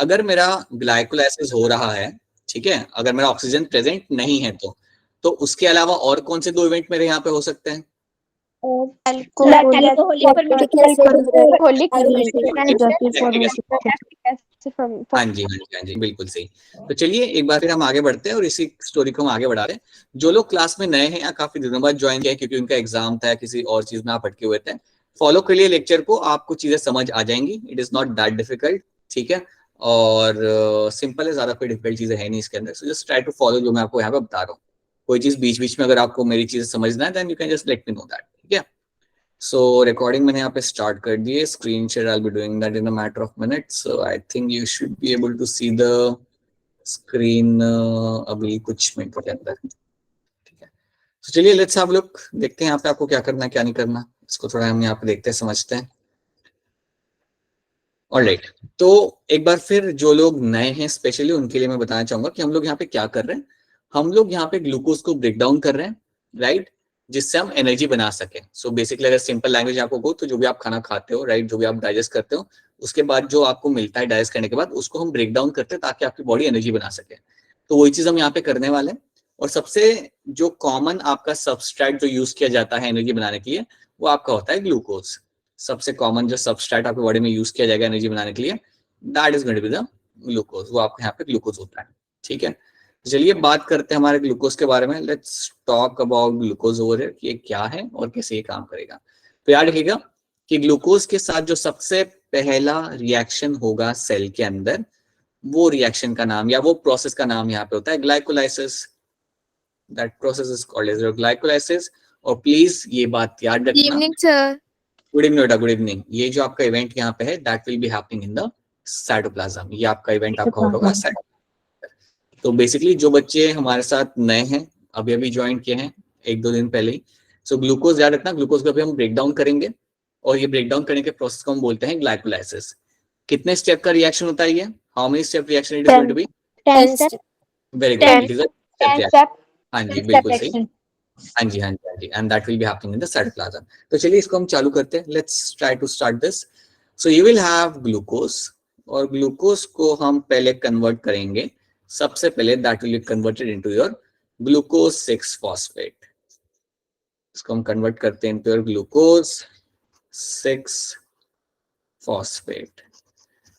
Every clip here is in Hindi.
अगर मेरा ग्लाइकोलाइसिस हो रहा है, ठीक है, अगर मेरा ऑक्सीजन प्रेजेंट नहीं है तो उसके अलावा और कौन से 2 इवेंट मेरे यहाँ पे हो सकते हैं? हाँ जी, हाँ जी, हाँ जी, बिल्कुल सही। तो चलिए एक बार फिर हम आगे बढ़ते हैं और इसी स्टोरी को हम आगे बढ़ा रहे हैं। जो लोग क्लास में नए हैं या काफी दिनों बाद ज्वाइन किया क्योंकि उनका एग्जाम था, किसी और चीज में आप अटके हुए थे, फॉलो कर लिए लेक्चर को, आपको चीजें समझ आ जाएंगी। It is not that difficult, ठीक है, और सिंपल है, ज्यादा कोई डिफिकल्ट चीजें है नहीं इसके अंदर। So just try to follow जो मैं आपको यहाँ पे बता रहा हूँ। कोई चीज बीच बीच में अगर आपको मेरी चीजें समझना है then you can just let me know that, ठीक है। So recording मैंने यहाँ पे start कर दिए, screen share I'll be doing that in a matter of minutes. So I think you should be able to see the screen अभी कुछ मिनटों के अंदर, ठीक है। तो चलिए let's have a look, देखते हैं यहाँ पे आपको क्या करना है क्या नहीं करना, इसको थोड़ा हम यहाँ पे देखते हैं समझते हैं। ऑलराइट, तो एक बार फिर जो लोग नए हैं स्पेशली उनके लिए मैं बताना चाहूंगा कि हम लोग यहाँ पे क्या कर रहे हैं। हम लोग यहाँ पे ग्लूकोज को ब्रेक डाउन कर रहे हैं, राइट, जिससे हम एनर्जी बना सकें। सो बेसिकली अगर सिंपल लैंग्वेज आपको कहूँ तो जो भी आप खाना खाते हो, राइट, जो भी आप डाइजेस्ट करते हो, उसके बाद जो आपको मिलता है डाइजेस्ट करने के बाद, उसको हम ब्रेक डाउन करते हैं ताकि आपकी बॉडी एनर्जी बना सके। तो वही चीज हम यहाँ पे करने वाले हैं। और सबसे जो कॉमन आपका सबस्ट्रेट जो यूज किया जाता है एनर्जी बनाने के लिए, वो आपका होता है ग्लूकोज। सबसे कॉमन जो सबस्ट्रेट आपकी बॉडी में यूज किया जाएगा एनर्जी बनाने के लिए, that is going to be the glucose. वो आपके यहाँ पे ग्लूकोज होता है, ठीक है। चलिए बात करते हैं हमारे ग्लूकोज के बारे में। Let's talk about glucose over here, कि ये क्या है और कैसे ये काम करेगा। तो याद रखिएगा कि ग्लूकोज के साथ जो सबसे पहला रिएक्शन होगा सेल के अंदर, वो रिएक्शन का नाम या वो प्रोसेस का नाम यहाँ पे होता है glycolysis. That process is called as glycolysis. और प्लीज ये बात याद रखना। Evening sir. गुड इवनिंग बेटा, गुड इवनिंग। ये जो आपका इवेंट यहाँ पे है that will be happening in the cytoplasm. ये आपका इवेंट आपका होगा साइटोप्लाज्म। तो बेसिकली जो बच्चे हमारे साथ नए हैं, अभी अभी ज्वाइन किए हैं 1-2 दिन पहले ही, सो ग्लूकोज याद रखना, ग्लूकोज को अभी हम ब्रेक डाउन करेंगे और ये ब्रेक डाउन करने के प्रोसेस को हम बोलते हैं ग्लाइकोलाइसिस। कितने स्टेप का रिएक्शन होता है ये? How many step reaction it is going to be? 10 step. Very good, it is a step reaction. हाँ जी, बिल्कुल सही। हाँ जी, हाँ जी, हाँ जी, and that will be happening in the cytoplasm. तो चलिए इसको हम चालू करते हैं। Let's try to start this. So you will have glucose, और ग्लूकोज को हम पहले कन्वर्ट करेंगे। सबसे पहले that will be converted into your glucose 6 phosphate. इसको हम कन्वर्ट करते हैं इनटू योर ग्लूकोज 6 फॉस्फेट।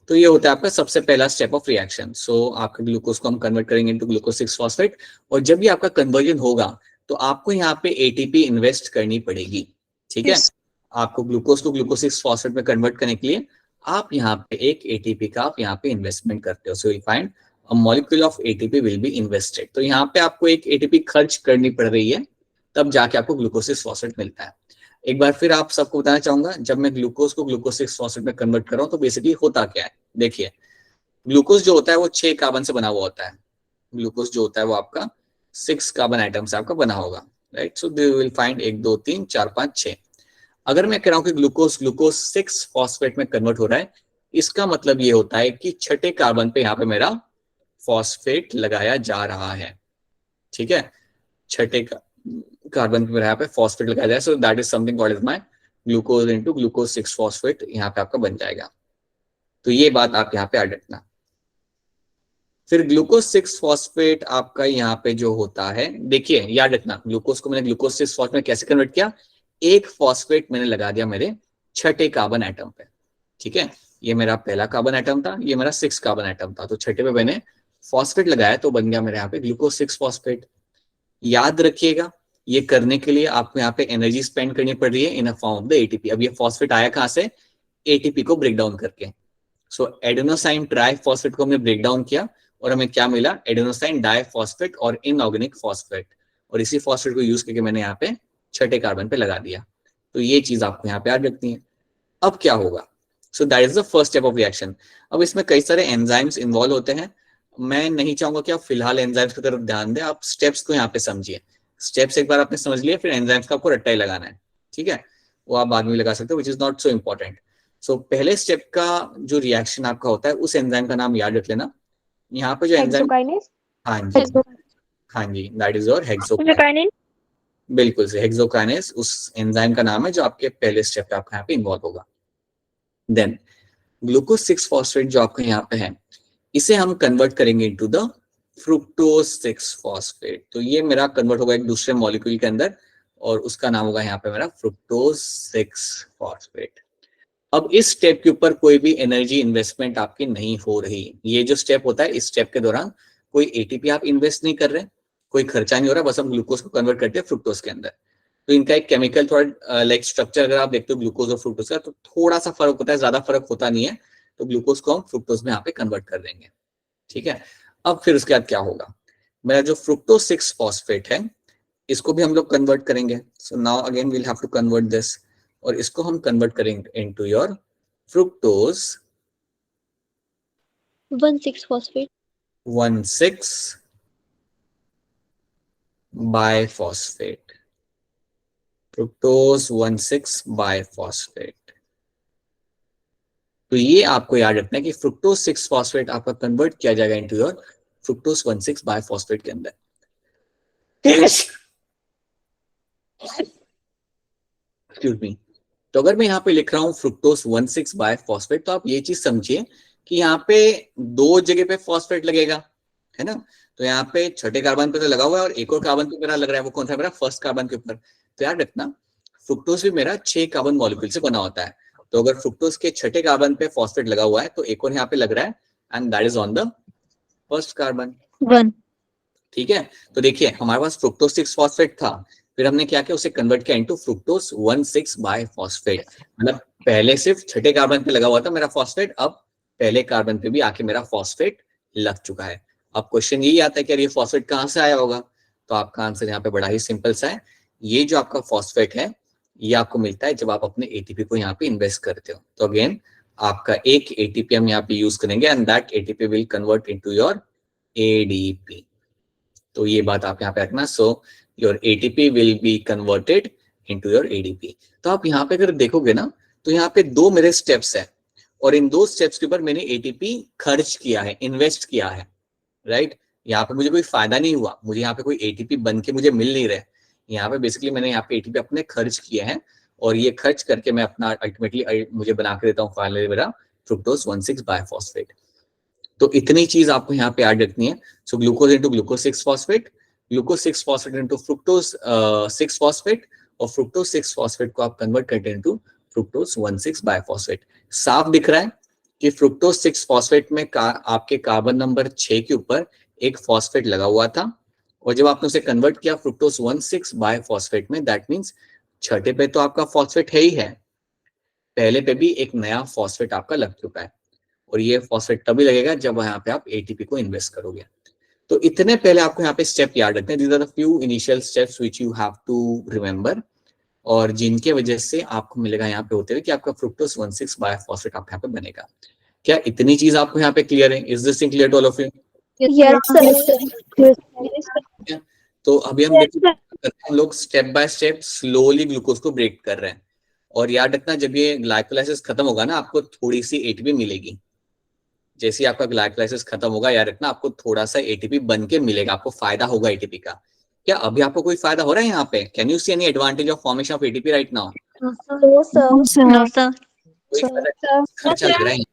तो ये होता है आपका सबसे पहला स्टेप ऑफ रिएक्शन। सो आपके ग्लूकोज को हम कन्वर्ट करेंगे इनटू ग्लूकोज 6 फॉस्फेट। और जब भी आपका कन्वर्जन होगा तो आपको यहाँ पे एटीपी इन्वेस्ट करनी पड़ेगी, ठीक है। आपको ग्लूकोज को ग्लूकोज 6 फॉस्फेट में कन्वर्ट करने के लिए आप यहाँ पे एक एटीपी का आप यहाँ पे इन्वेस्टमेंट करते हो। So you find a molecule of ATP will be invested. तो यहाँ पे आपको एक एटीपी खर्च करनी पड़ रही है, तब जाके आपको ग्लूकोज 6 फॉस्फेट मिलता है। एक बार फिर आप सबको बताना चाहूंगा, जब मैं ग्लूकोज को ग्लूकोज 6 फॉस्फेट में कन्वर्ट कर रहा हूँ तो बेसिकली होता क्या है। देखिए, ग्लूकोज जो होता है वो 6 कार्बन से बना हुआ होता है। ग्लूकोज जो होता है वो आपका 6 कार्बन आइटम से आपका बना होगा, right. So they will find 1 2 3 4 5 6। अगर मैं कह रहा हूं कि ग्लूकोज ग्लूकोज 6 फॉस्फेट में कन्वर्ट हो रहा है, इसका मतलब ये होता है कि छठे कार्बन पे यहाँ पे मेरा फॉस्फेट लगाया जा रहा है, ठीक है। छठे कार्बन पे यहाँ पे फॉस्फेट लगाया जाए। So that is something called as my glucose into glucose 6 phosphate, यहाँ पे आपका बन जाएगा। तो ये बात आप यहाँ पे याद रखना। फिर ग्लूकोज 6 फॉस्फेट आपका यहाँ पे जो होता है, देखिए याद रखना, ग्लूकोज को मैंने ग्लूकोज 6 फॉस्फेट में कैसे कन्वर्ट किया, एक फॉस्फेट मैंने लगा दिया मेरे छठे कार्बन एटम पे, ठीक है। ये मेरा पहला कार्बन एटम था, ये मेरा 6 कार्बन एटम था, तो छठे पे मैंने फॉस्फेट लगाया तो बन गया मेरे यहाँ पे ग्लूकोज 6 फॉस्फेट। याद रखिएगा, ये करने के लिए आपको यहाँ पे एनर्जी स्पेंड करनी पड़ रही है in a form of the ATP. अब ये फॉस्फेट आया कहाँ से? एटीपी को ब्रेक डाउन करके। सो एडेनोसाइन ट्राई फॉस्फेट को हमने ब्रेक डाउन किया और हमें क्या मिला? एडेनोसाइन डाइफॉस्फेट और इनऑर्गेनिक फॉस्फेट। और इसी फॉस्फेट को यूज करके मैंने यहाँ पे छठे कार्बन पे लगा दिया। तो ये चीज आपको यहाँ पे याद रखनी है। अब क्या होगा? सो that is the first step of reaction. अब इसमें कई सारे एंजाइम्स इन्वॉल्व होते हैं। मैं नहीं चाहूंगा कि आप फिलहाल एंजाइम्स की तरफ ध्यान दें, आप स्टेप्स को यहाँ पे समझिए। स्टेप्स एक बार आपने समझ लिया, फिर एंजाइम्स का आपको रट्टा ही लगाना है, ठीक है। वो आप बाद में लगा सकते हो, which is not so important. So पहले स्टेप का जो रिएक्शन आपका होता है, उस एंजाइम का नाम याद रख लेना। यहाँ पे जो एंजाइम, हाँ जी, हाँ जी, दैट इज योर हेक्सोकाइनेस। बिल्कुल से, हेक्सोकाइनेस उस एंजाइम का नाम है जो आपके पहले स्टेप पे आपका यहाँ पे इन्वॉल्व होगा। देन ग्लूकोज 6 फॉस्फेट जो आपका यहाँ पे है, इसे हम कन्वर्ट करेंगे इनटू द फ्रुक्टोज 6 फॉस्फेट। तो ये मेरा कन्वर्ट होगा एक दूसरे मॉलिक्यूल के अंदर और उसका नाम होगा यहाँ पे मेरा फ्रुक्टोज 6 फॉस्फेट। अब इस स्टेप के ऊपर कोई भी एनर्जी इन्वेस्टमेंट आपकी नहीं हो रही। ये जो स्टेप होता है, इस स्टेप के दौरान कोई एटीपी आप इन्वेस्ट नहीं कर रहे, कोई खर्चा नहीं हो रहा, बस हम ग्लूकोज को कन्वर्ट करते हैं फ्रुक्टोज के अंदर। तो इनका एक केमिकल थोड़ा लाइक स्ट्रक्चर अगर आप देखते हो ग्लूकोज और फ्रुक्टोज का, तो थोड़ा सा फर्क होता है, ज्यादा फर्क होता नहीं है। तो ग्लूकोज को हम फ्रुक्टोज में यहाँ पे कन्वर्ट कर देंगे, ठीक है। अब फिर उसके बाद क्या होगा, मेरा जो फ्रुक्टोज 6 फॉस्फेट है इसको भी हम लोग कन्वर्ट करेंगे। So now again we'll have to convert this, और इसको हम कन्वर्ट करेंगे into your fructose 1,6 phosphate 1,6 biphosphate, fructose 1,6 biphosphate। तो ये आपको याद रखना है कि फ्रुक्टोज 6 फॉस्फेट आपका कन्वर्ट किया जाएगा इनटू योर फ्रुक्टोज 1,6 बायफॉस्फेट के अंदर। Excuse me. तो अगर मैं यहाँ पे लिख रहा हूँ फ्रुक्टोज 1,6 बायफॉस्फेट, तो आप ये चीज समझिए कि यहाँ पे दो जगह पे फॉस्फेट लगेगा, है ना। तो यहाँ पे छठे कार्बन पे तो लगा हुआ है और एक और कार्बन पे मेरा लग रहा है, वो कौन सा मेरा फर्स्ट कार्बन के ऊपर। तो याद रखना फ्रुक्टोज भी मेरा 6 कार्बन मॉलिक्यूल से बना होता है। तो अगर फ्रुक्टोज के छठे कार्बन पे फॉस्फेट लगा हुआ है तो एक और यहाँ पे लग रहा है, and that is on the first carbon, 1। ठीक है। तो देखिए हमारे पास फ्रुक्टोज 6 फॉस्फेट था, फिर हमने क्या किया, उसे कन्वर्ट किया इनटू फ्रुक्टोज 1,6 बायफॉस्फेट। मतलब पहले सिर्फ छठे कार्बन पे लगा हुआ था मेरा फॉस्फेट, अब पहले कार्बन पे भी आके मेरा फॉस्फेट लग चुका है। अब क्वेश्चन यही आता है कि ये फॉस्फेट कहाँ से आया होगा। तो आपका आंसर यहाँ पे बड़ा ही सिंपल सा है, ये जो आपका फॉस्फेट है ये आपको मिलता है जब आप अपने एटीपी को यहाँ पे इन्वेस्ट करते हो। तो अगेन आपका एक एटीपी हम यहाँ पे यूज करेंगे, and that ATP will convert into your ADP. तो ये बात आप यहाँ पे रखना। So your ATP will be converted into your ADP. तो आप यहाँ पे अगर देखोगे ना, तो यहाँ पे दो मेरे स्टेप्स है, और इन दो स्टेप्स के ऊपर मैंने एटीपी खर्च किया है, इन्वेस्ट किया है, राइट। यहाँ पे मुझे कोई फायदा नहीं हुआ, मुझे यहाँ पे कोई एटीपी बन के मुझे मिल नहीं रहे। यहाँ पे बेसिकली मैंने यहाँ पे एटीपी अपने खर्च किए हैं, और ये खर्च करके मैं अपना अल्टीमेटली मुझे बना के देता हूँ फाइनली मेरा फ्रुक्टोज 1,6 बायफॉस्फेट। तो इतनी चीज आपको यहाँ पे ऐड रखनी है। So glucose into glucose 6 phosphate, glucose 6 phosphate into fructose 6 phosphate, और फ्रुक्टोज 6 फॉस्फेट को आप कन्वर्ट करते हैं इनटू फ्रुक्टोज 1,6 बायफॉस्फेट। साफ दिख रहा है कि फ्रुक्टोज 6 फॉस्फेट में आपके कार्बन नंबर 6 के ऊपर एक फॉस्फेट लगा हुआ था, और जब आपने उसे कन्वर्ट किया फ्रुक्टोज 1,6 बायफॉस्फेट में, दैट मीन्स छठे पे तो आपका फॉस्फेट है ही है, पहले पे भी एक नया फॉस्फेट आपका लग चुका है, और ये फॉस्फेट तभी लगेगा जब यहाँ पे आप एटीपी को इन्वेस्ट करोगे। तो इतने पहले आपको यहाँ पे स्टेप याद रखते हैं। These are the few initial steps which you have to remember, और जिनके वजह से आपको मिलेगा यहाँ पे होते हुए कि आपका फ्रुक्टोज 1,6 बायफॉस्फेट आपके यहाँ पे बनेगा। क्या इतनी चीज आपको यहाँ पे क्लियर है? Is this clear to all of you? Yes, sir. तो अभी हम देखिए हम लोग step by step slowly glucose को ब्रेक कर रहे हैं, और याद रखना जब ये ग्लाइकोलाइसिस खत्म होगा ना, आपको थोड़ी सी एटीपी मिलेगी। जैसे आपका ग्लाइकोलाइसिस खत्म होगा, याद रखना आपको थोड़ा सा एटीपी बन के मिलेगा, आपको फायदा होगा एटीपी का। क्या अभी आपको कोई फायदा हो रहा है यहाँ पे? Can you see any advantage of formation of ATP right now? No, sir. No, sir. कोई फायदा? खर्चा लग रहा है।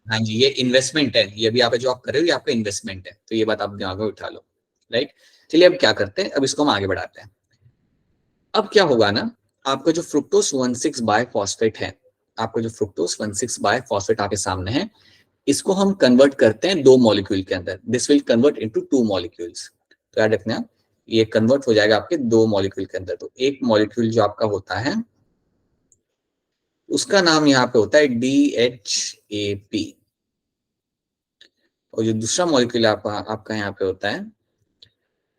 हाँ जी, ये इन्वेस्टमेंट है, ये भी आप जो आप कर रहे हो ये आपका इन्वेस्टमेंट है, तो ये बात आप दिमाग में उठा लो, राइट। चलिए अब क्या करते हैं, अब इसको हम आगे बढ़ाते हैं। अब क्या होगा ना, आपका जो फ्रुक्टोज 1,6 बायफॉस्फेट है, आपका जो फ्रुक्टोज 1,6 बायफॉस्फेट आपके सामने है, इसको हम कन्वर्ट करते हैं दो मॉलिक्यूल के अंदर। This will convert into 2 molecules. तो याद रखना ये कन्वर्ट हो जाएगा आपके दो मॉलिक्यूल के अंदर। तो एक मॉलिक्यूल जो आपका होता है उसका नाम यहाँ पे होता है DHAP, और जो दूसरा मॉलिक्यूल आपका यहाँ पे होता है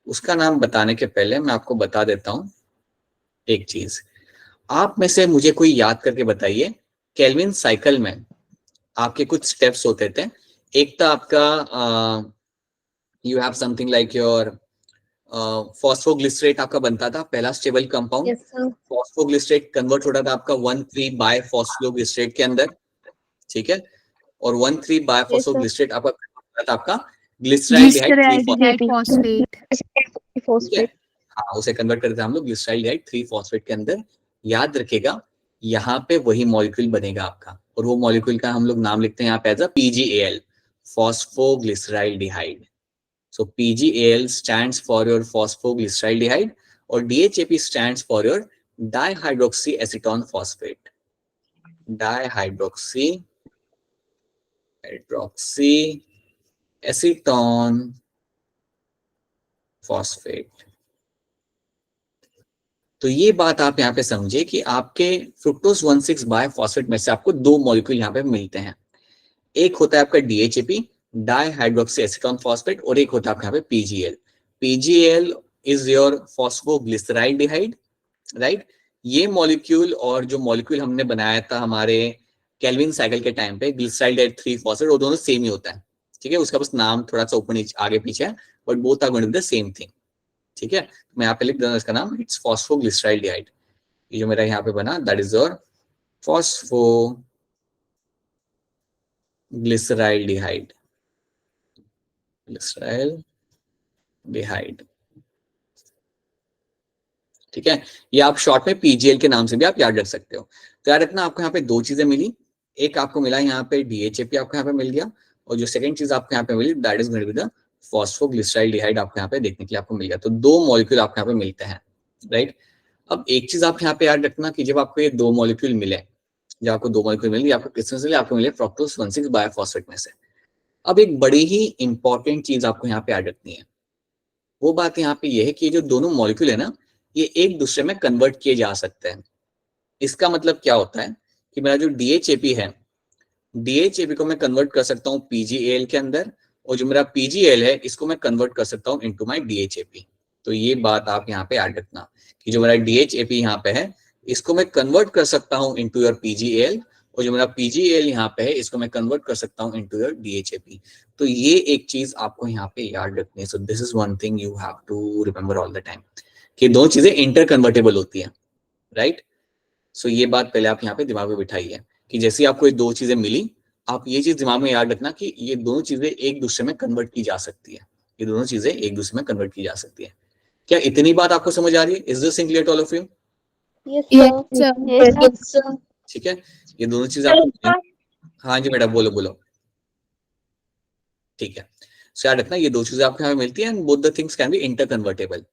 उसका नाम बताने के पहले मैं आपको बता देता हूं एक चीज। आप में से मुझे कोई याद करके बताइए, केल्विन साइकिल में आपके कुछ स्टेप्स होते थे। एक था आपका you have something like your phosphoglycerate आपका बनता था, पहला stable compound. Yes, sir. Phosphoglycerate convert होता था आपका 1,3 बायफॉस्फोग्लिसरेट के अंदर, ठीक है। और 1,3 बायफॉस्फोग्लिसरेट आपका होता था आपका ग्लिसराइल्डिहाइड 3 phosphate. फॉस्फेट। हाँ, उसे कन्वर्ट करते हैं हम लोग ग्लिसराइल्डिहाइड 3 फॉस्फेट के अंदर। याद रखेगा यहाँ पे वही मॉलिक्यूल बनेगा आपका, और वो मॉलिक्यूल का हम लोग नाम लिखते हैं यहाँ पे as a PgAl, phosphoglyceraldehyde. So PGAL stands for your phosphoglyceraldehyde और DHAP stands for your dihydroxyacetone phosphate. Dihydroxyacetone phosphate. तो ये बात आप यहाँ पे समझे कि आपके फ्रुक्टोज 1,6 बायफॉस्फेट में से आपको दो मॉलिक्यूल यहाँ पे मिलते हैं। एक होता है आपका DHAP डाइहाइड्रोक्सीएसीटोन फॉस्फेट और एक होता है आपका यहाँ पे PGL. PGL is your phosphoglyceraldehyde, right? ये मॉलिक्यूल और जो मॉलिक्यूल हमने बनाया था हमारे केल्विन साइकिल के टाइम पे ग्लिसराइल्डाइड 3 फॉस्फेट, वो दोनों सेम ही होता है, ठीक है? उसका बस नाम थोड़ा सा ऊपर नीचे आगे पीछे है, but both are going to be the same thing, ठीक है? मैं यहाँ पे लिख दूंगा इसका नाम, इट्स फॉस्फोग्लिसराइल्डिहाइड. ये जो मेरा यहाँ पे बना दैट इज योर फॉस्फोग्लिसराइल्डिहाइड. ग्लिसराइल्डिहाइड, ठीक है? ये आप शॉर्ट में PGL के नाम से भी आप याद रख सकते हो. तो याद रखना आपको यहाँ पे दो चीजें मिली. एक आपको मिला यहाँ पे DHAP आपको यहाँ पे मिल गया, और जो सेकंड चीज आपको यहाँ पे मिली that is going to be the phosphoglyceraldehyde आपको यहाँ पे देखने के लिए आपको मिल गया. तो दो मॉलिक्यूल आपको यहाँ पे मिलते हैं, राइट? अब एक चीज आप यहाँ पे याद रखना कि जब आपको ये दो मॉलिक्यूल मिले, जब आपको दो मॉलिक्यूल मिले, आपको किसमें से मिले? आपको मिले फ्रुक्टोज 1,6 बायफॉस्फेट में से. अब एक बड़ी ही इंपॉर्टेंट चीज आपको यहाँ पे याद रखनी है. वो बात यहाँ पे ये है कि जो दोनों मॉलिक्यूल है ना, ये एक दूसरे में कन्वर्ट किए जा सकते हैं. इसका मतलब क्या होता है कि मेरा जो DHAP है, DHAP को मैं कन्वर्ट कर सकता हूँ PGAL के अंदर, और जो मेरा PGL है इसको मैं कन्वर्ट कर सकता हूँ इनटू माय DHAP. तो ये बात आप यहाँ पे याद रखना कि जो मेरा DHAP यहाँ पे है इसको मैं कन्वर्ट कर सकता हूँ इनटू योर PGAL, और जो मेरा PGAL यहाँ पे है इसको मैं कन्वर्ट कर सकता हूँ इनटू योर DHAP. तो ये एक चीज आपको यहाँ पे याद रखनी है. So this is one thing you have to remember all the time कि दोनों चीजें इंटर कन्वर्टेबल होती है, राइट? सो ये बात पहले आप यहाँ पे दिमाग में बिठाई है कि जैसे आपको ये दो चीजें मिली, आप ये चीज दिमाग में याद रखना कि ये दोनों चीजें एक दूसरे में कन्वर्ट की जा सकती है. ये दोनों चीजें एक दूसरे में कन्वर्ट की जा सकती है. क्या इतनी बात आपको समझ आ रही है? Is this clear to all of you? Yes, sir. ठीक है, ये दोनों चीजें आपको, हाँ जी मैडम बोलो बोलो, ठीक है. सो याद रखना ये दो चीजें आपको यहाँ पे मिलती है and both the things can be inter convertible.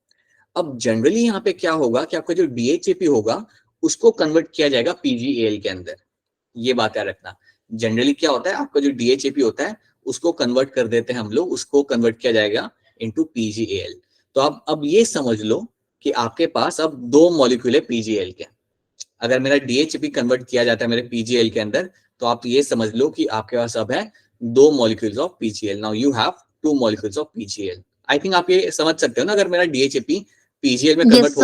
अब जनरली यहाँ पे क्या होगा कि आपका जो DHAP होगा उसको कन्वर्ट किया जाएगा PGAL के अंदर. ये बात याद रखना. जनरली क्या होता है, आपका जो DHAP होता है उसको कन्वर्ट कर देते हैं हम लोग, उसको कन्वर्ट किया जाएगा इनटू PGAL. तो आप अब ये समझ लो कि आपके पास अब दो मॉलिक्यूल है PGAL के. अगर मेरा DHAP कन्वर्ट किया जाता है मेरे PGAL के अंदर, तो आप ये समझ लो कि आपके पास अब है दो molecules of PGAL. Now you have two molecules of PGAL. I think आप ये समझ सकते हो ना, अगर मेरा DHAP PGAL में कन्वर्ट हो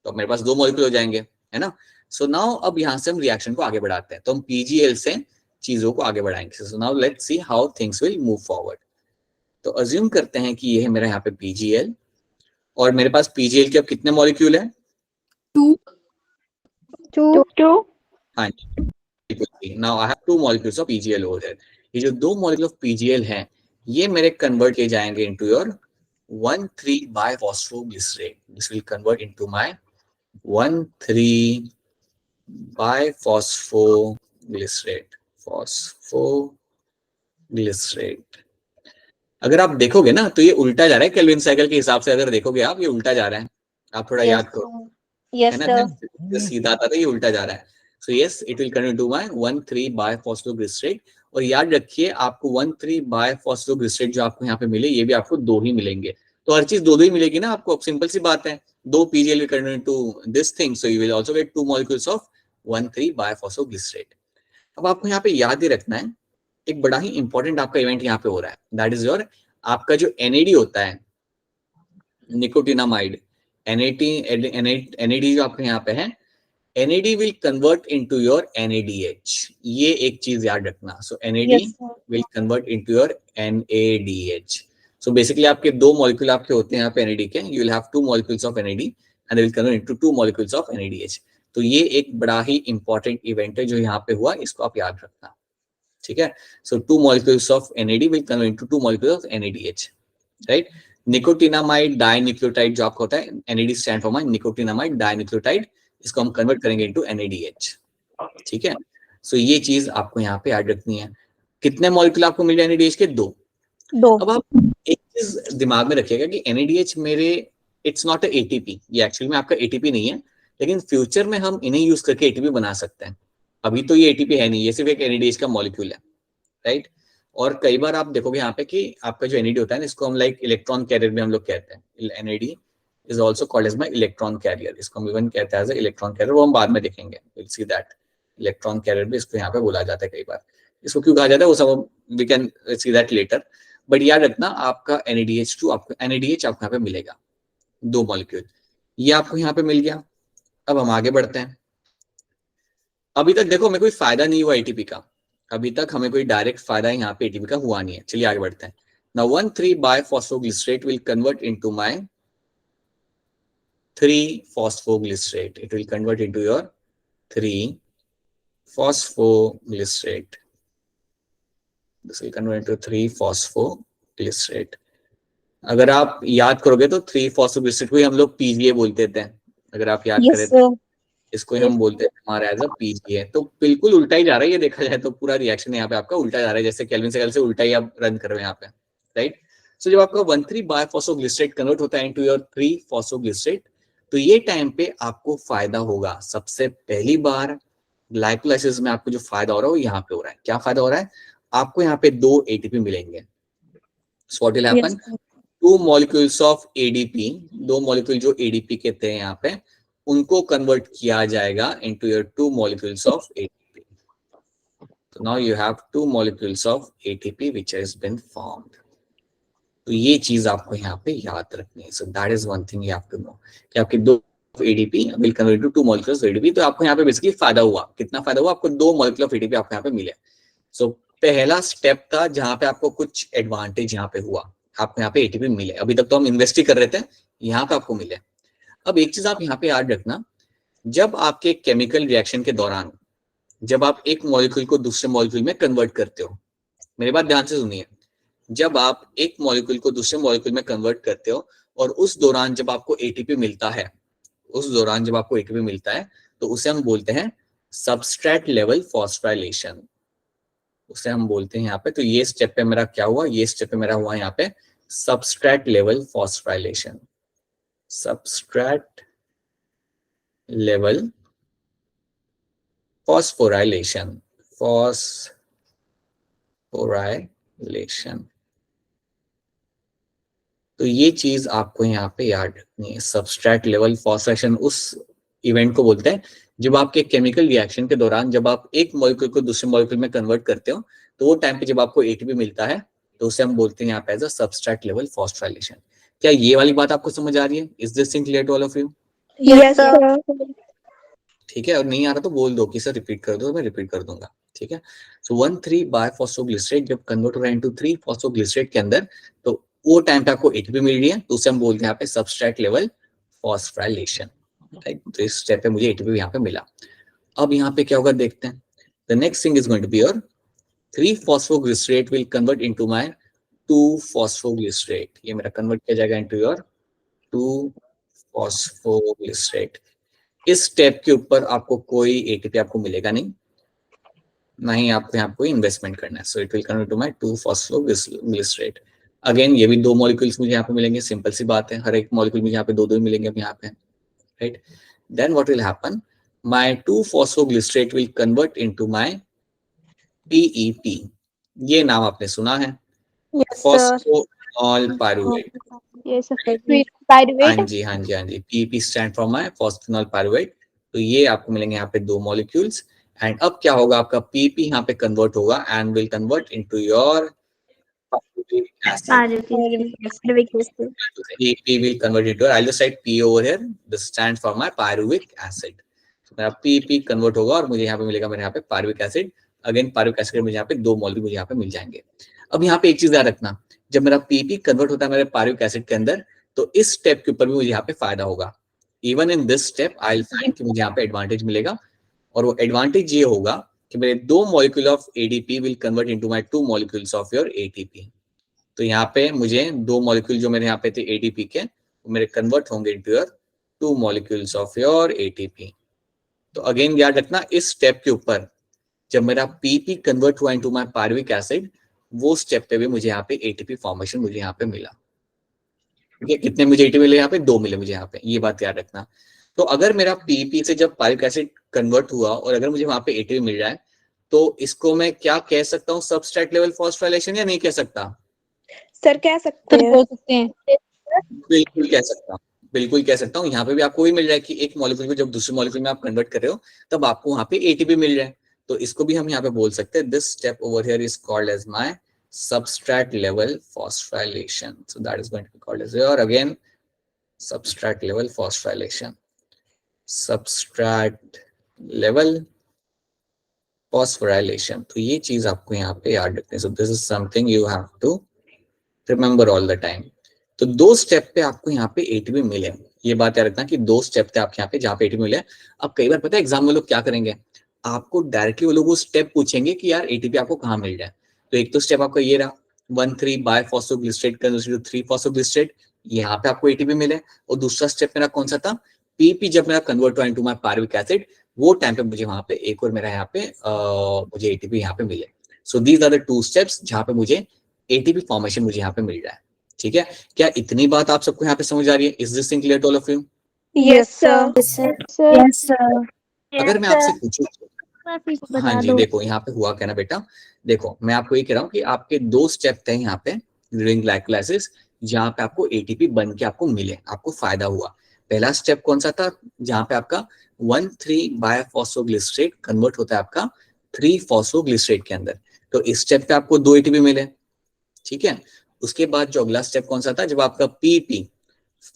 तो मेरे पास दो मॉलिक्यूल हो जाएंगे, है ना? सो नाउ अब यहाँ से हम रिएक्शन को आगे बढ़ाते हैं, तो हम PGAL से चीजों को आगे बढ़ाएंगे. So now let's see how things will move forward. तो अज्यूम करते हैं कि ये है मेरा यहाँ पे PGAL, और मेरे पास PGAL के अब कितने मॉलिक्यूल है? Two. हाँ जी. Now I have two molecules of PGAL over there. ये जो दो मॉलिक्यूल ऑफ PGAL हैं ये मेरे कन्वर्ट किए जाएंगे into your 1,3 biphosphoglycerate. This will convert into my 1,3 biphosphoglycerate. Phosphoglycerate. अगर आप देखोगे ना तो ये उल्टा जा रहा है केल्विन साइकिल के हिसाब से. अगर देखोगे आप ये उल्टा जा रहा है, आप थोड़ा याद करो, Yes, है sir. ना? सीधा आता था, ये उल्टा जा रहा है. So yes it will convert to my 1,3 bisphosphoglycerate. और याद रखिए आपको 1,3 बायफॉस्फोग्लिसरेट जो आपको यहाँ पे मिले ये भी आपको दो ही मिलेंगे. तो हर चीज दो दो ही मिलेगी ना आपको. अब सिंपल सी बात है, दो PGAL will convert into this thing, so you will also get two molecules of 1,3 बायफॉस्फोग्लिसरेट. अब आपको यहाँ पे याद ही रखना है एक बड़ा ही इंपॉर्टेंट आपका इवेंट यहाँ पे हो रहा है, दैट इज योर आपका जो NAD होता है, निकोटिनामाइड. NAD जो आपके यहाँ पे है, NAD will convert into your NADH. ये एक चीज याद रखना. So NAD Yes, sir. will convert into your NADH. So basically आपके दो मॉलिक्यूल आपके होते हैं यहाँ पे NAD के. You will have two molecules of NAD and they will convert into two molecules of NADH. तो ये एक बड़ा ही इंपॉर्टेंट इवेंट है जो यहाँ पे हुआ, इसको आप याद रखना, ठीक है? So two molecules of NAD will convert into two molecules of NADH, right? Nicotinamide dinucleotide जो आपका होता है, NAD stand for nicotinamide dinucleotide, इसको हम कन्वर्ट करेंगे इनटू NADH, ठीक है? सो ये चीज आपको यहाँ पे याद रखनी है. कितने मॉलिक्यूल आपको मिल जाए NADH के? 2। दो। अब आप एक चीज दिमाग में रखिएगा कि NADH मेरे इट्स नॉट अ ATP, ये एक्चुअली में आपका ATP नहीं है, लेकिन फ्यूचर में हम इन्हें यूज करके ATP बना सकते हैं। अभी तो ये ATP है नहीं, ये सिर्फ एक NADH का मॉलिक्यूल है, राइट। और कई बार आप देखोगे यहाँ पे कि आपका जो NAD होता है ना, इसको हम लाइक इलेक्ट्रॉन कैरियर में हम लोग कहते हैं। NAD is also called as my electron carrier, इसको हम इवन कहते हैं एज इलेक्ट्रॉन कैरियर, वो हम बाद में देखेंगे, will see that. Electron carrier भी इसको यहाँ पे बोला जाता है कई बार, इसको क्यों कहा जाता है वो सब we can see that later. But याद रखना आपका NADH2 आपको NADH आपको यहाँ पे मिलेगा, 2 मॉलिक्यूल, ये आपको यहाँ पे मिल गया। अब हम आगे बढ़ते हैं। अभी तक देखो हमें कोई फायदा नहीं हुआ ATP का, अभी तक हमें कोई डायरेक्ट फायदा यहाँ पे ATP का हुआ नहीं है। चलिए आगे बढ़ते हैं। Now 1,3-biphosphoglycerate will convert into my 3-phosphoglycerate. It will convert into your 3-phosphoglycerate. This will convert into 3-phosphoglycerate. अगर आप याद करोगे तो 3-phosphoglycerate को ही हम लोग PGA बोलते थे, अगर आप याद करें तो इसको हम बोलते हैं हमारा एज अ PGA। तो बिल्कुल उल्टा ही जा रहा है ये, देखा जाए तो पूरा रिएक्शन यहाँ पे आपका उल्टा जा रहा है, जैसे केल्विन साइकिल से उल्टा ही आप रन कर रहे हो यहाँ पे, राइट। सो जब आपका 1,3-biphosphoglycerate कन्वर्ट होता है इनटू योर 3-phosphoglycerate, तो ये टाइम पे आपको फायदा होगा। सबसे पहली बार ग्लाइकोलाइसिस में आपको जो फायदा हो रहा है वो यहाँ पे हो रहा है। क्या फायदा हो रहा है? आपको यहाँ पे 2 ATP मिलेंगे। So what will happen, 2 molecules of ADP, 2 molecule जो ADP के थे यहाँ पे, उनको कन्वर्ट किया जाएगा into your 2 molecules of ATP. So now you have 2 molecules of ATP which has been formed. तो ये चीज आपको यहाँ पे याद रखनी है। So that is one thing you have to know कि आपके 2 ADP will convert to 2 molecules of ATP। तो आपको यहाँ पे बेसिकली फायदा हुआ। कितना फायदा हुआ? आपको 2 molecule of ATP आपको यहाँ पे मिले। So पहला स्टेप था जहाँ पे आपको कुछ एडवांटेज यहाँ पे हुआ, आपको यहाँ पे ATP मिले। अभी तक तो हम इन्वेस्ट ही कर रहे थे, यहाँ पे आपको मिले। अब एक चीज आप यहाँ पे याद रखना, जब आपके केमिकल रिएक्शन के दौरान जब आप एक मॉलिक्यूल को दूसरे मॉलिक्यूल में कन्वर्ट करते हो, मेरी बात ध्यान से सुनिए, जब आप एक मॉलिक्यूल को दूसरे मॉलिक्यूल में कन्वर्ट करते हो और उस दौरान जब आपको ATP मिलता है, उस दौरान जब आपको ATP मिलता है तो उसे हम बोलते हैं सबस्ट्रेट लेवल फॉस्फोराइलेशन, उसे हम बोलते हैं यहाँ पे। तो ये स्टेप पे मेरा क्या हुआ? ये स्टेप पे मेरा हुआ यहाँ पे substrate level phosphorylation, substrate level phosphorylation, phosphorylation। तो ये चीज आपको यहाँ पे याद रखनी है। सबस्ट्रेट लेवल फॉस्फोराइलेशन उस इवेंट को बोलते हैं जब आपके केमिकल रिएक्शन के दौरान जब आप एक मॉलिक्यूल को दूसरे मॉलिक्यूल में कन्वर्ट करते हो, तो वो टाइम पे जब आपको ATP मिलता है तो उसे हम बोलते हैं यहाँ पे as a substrate level phosphorylation. क्या ये वाली बात आपको समझ आ रही है? Is this thing clear to all of you? Yes sir. ठीक है, और नहीं आ रहा तो बोल दो कि सर रिपीट कर दो, मैं रिपीट कर दूंगा, ठीक है। सो 1,3-biphosphoglycerate जब कन्वर्ट हो रहा है इनटू 3-phosphoglycerate के अंदर, तो वो टाइम पे आपको ATP मिल रही है, तो उसे हम बोलते हैं यहाँ पे सबस्ट्रेट लेवल फॉस्फोराइलेशन, राइट। तो इस स्टेप पे मुझे ATP यहाँ पे मिला। अब यहाँ पे क्या होगा देखते हैं। The next thing is going to be your 3-phosphoglycerate will convert into my 2-phosphoglycerate। ये मेरा कन्वर्ट किया जाएगा इनटू योर 2-phosphoglycerate। इस स्टेप के ऊपर आपको कोई ATP आपको मिलेगा नहीं, ना ही आपको यहाँ कोई इन्वेस्टमेंट करना है। So it will convert to my 2-phosphoglycerate। Again ये भी 2 मॉलिक्यूल्स मुझे यहाँ पे मिलेंगे, सिंपल सी बात है, हर एक मॉलिक्यूल मुझे यहाँ पे 2-2 मिलेंगे अब यहाँ पे, right. Then what will happen, my 2-phosphoglycerate will convert into my PEP। ये नाम आपने सुना है, phosphoenol pyruvate. Yes sir. Pyruvate. हाँ जी हाँ जी हाँ जी, PEP stand for my phosphoenol pyruvate. तो ये आपको मिलेंगे यहाँ पे 2 मॉलिक्यूल्स। एंड अब क्या होगा, आपका PEP यहाँ पे कन्वर्ट होगा and will convert into your pyruvic acid। PEP will convert into, I'll just write P over here, this stands for my pyruvic acid। तो मेरा PEP कन्वर्ट होगा और मुझे यहाँ पे मिलेगा मेरे यहाँ पे pyruvic acid. Again pyruvic acid मुझे यहाँ पे 2 मॉलिक्यूल मुझे यहाँ पे मिल जाएंगे। अब यहाँ पे एक चीज याद रखना, जब मेरा PEP कन्वर्ट होता है मेरे पायरुविक एसिड के अंदर, तो इस स्टेप के ऊपर भी मुझे यहाँ पे फायदा होगा। Even in this step I will find कि मुझे यहाँ पे एडवांटेज मिलेगा, और वो एडवांटेज ये होगा कि मेरे 2 molecule of ADP will convert into my 2 molecules of your ATP। तो यहाँ पे मुझे 2 मॉलिक्यूल जो मेरे यहाँ पे थे ADP के, वो मेरे कन्वर्ट होंगे into your 2 molecules of your ATP। तो अगेन याद रखना, इस स्टेप के ऊपर जब मेरा पीपी कन्वर्ट हुआ इनटू माय पायरुविक एसिड, वो स्टेप पे भी मुझे यहाँ पे एटीपी फॉर्मेशन मुझे यहाँ पे मिला। ठीक है, कितने मुझे एटीपी मिले यहाँ पे? 2 मिले मुझे यहाँ पे, ये बात याद रखना। तो अगर मेरा पीपी से जब पायरुविक एसिड कन्वर्ट हुआ और अगर मुझे वहां पे एटीपी मिल जाए, तो इसको मैं क्या कह सकता हूँ, सबस्ट्रेट लेवल फॉस्फोराइलेशन, या नहीं कह सकता? सर कह सकते हैं। बिल्कुल कह सकता हूँ, बिल्कुल कह सकता हूँ। यहाँ पे भी आपको वही मिल रहा है कि एक मॉलिक्यूल को जब दूसरे मॉलिक्यूल में आप कन्वर्ट कर रहे हो तब आपको वहां पे एटीपी मिल रहा है। तो इसको भी हम यहाँ पे बोल सकते हैं, this step over here is called as my substrate level phosphorylation. So that is going to be called as here again substrate level phosphorylation. Substrate level phosphorylation. तो ये चीज आपको यहाँ पे याद रखनी है. So this is something you have to remember all the time. तो 2 स्टेप पे आपको यहाँ पे एटीपी मिले. ये बात याद रखना कि 2 स्टेप थे आपके यहाँ पे जहाँ पे एटीपी मिले. अब कई बार पता है एग्जाम में लोग क्या करेंगे, आपको डायरेक्टली वो लोग वो स्टेप पूछेंगे कि यार एटीपी आपको कहाँ मिल रहा है. तो एक तो स्टेप आपका ये रहा 1,3 बायफॉस्फोग्लिसरेट कन्वर्टेड टू 3-फॉस्फोग्लिसरेट, यहाँ पे आपको एटीपी मिले. और दूसरा स्टेप मेरा कौन सा था, पीपी जब मेरा कन्वर्ट हुआ इनटू माय पायरुविक एसिड, वो टाइम पे मुझे वहां पे एक और मेरा यहाँ पे मुझे एटीपी यहाँ पे मिले. So these are the 2 steps जहाँ पे मुझे एटीपी फॉर्मेशन मुझे यहाँ पे मिल रहा है. ठीक है, क्या इतनी बात आप सबको यहाँ पे समझ आ रही है? Is this thing clear to all of you? Yes sir. Yes sir. अगर मैं आपसे पूछूं, हाँ जी, देखो यहाँ पे हुआ क्या ना बेटा, देखो मैं आपको ये कह रहा हूँ कि आपके 2 स्टेप थे यहाँ पे ड्यूरिंग ग्लाइकोलाइसिस जहाँ पे आपको एटीपी बन के आपको मिले, आपको फायदा हुआ. पहला स्टेप कौन सा था, जहाँ पे आपका 1,3 बायफॉस्फोग्लिसरेट कन्वर्ट होता है आपका 3-फॉस्फोग्लिसरेट के अंदर. तो इस स्टेप पे आपको 2 एटीपी मिले. ठीक है, उसके बाद जो अगला स्टेप कौन सा था, जब आपका PP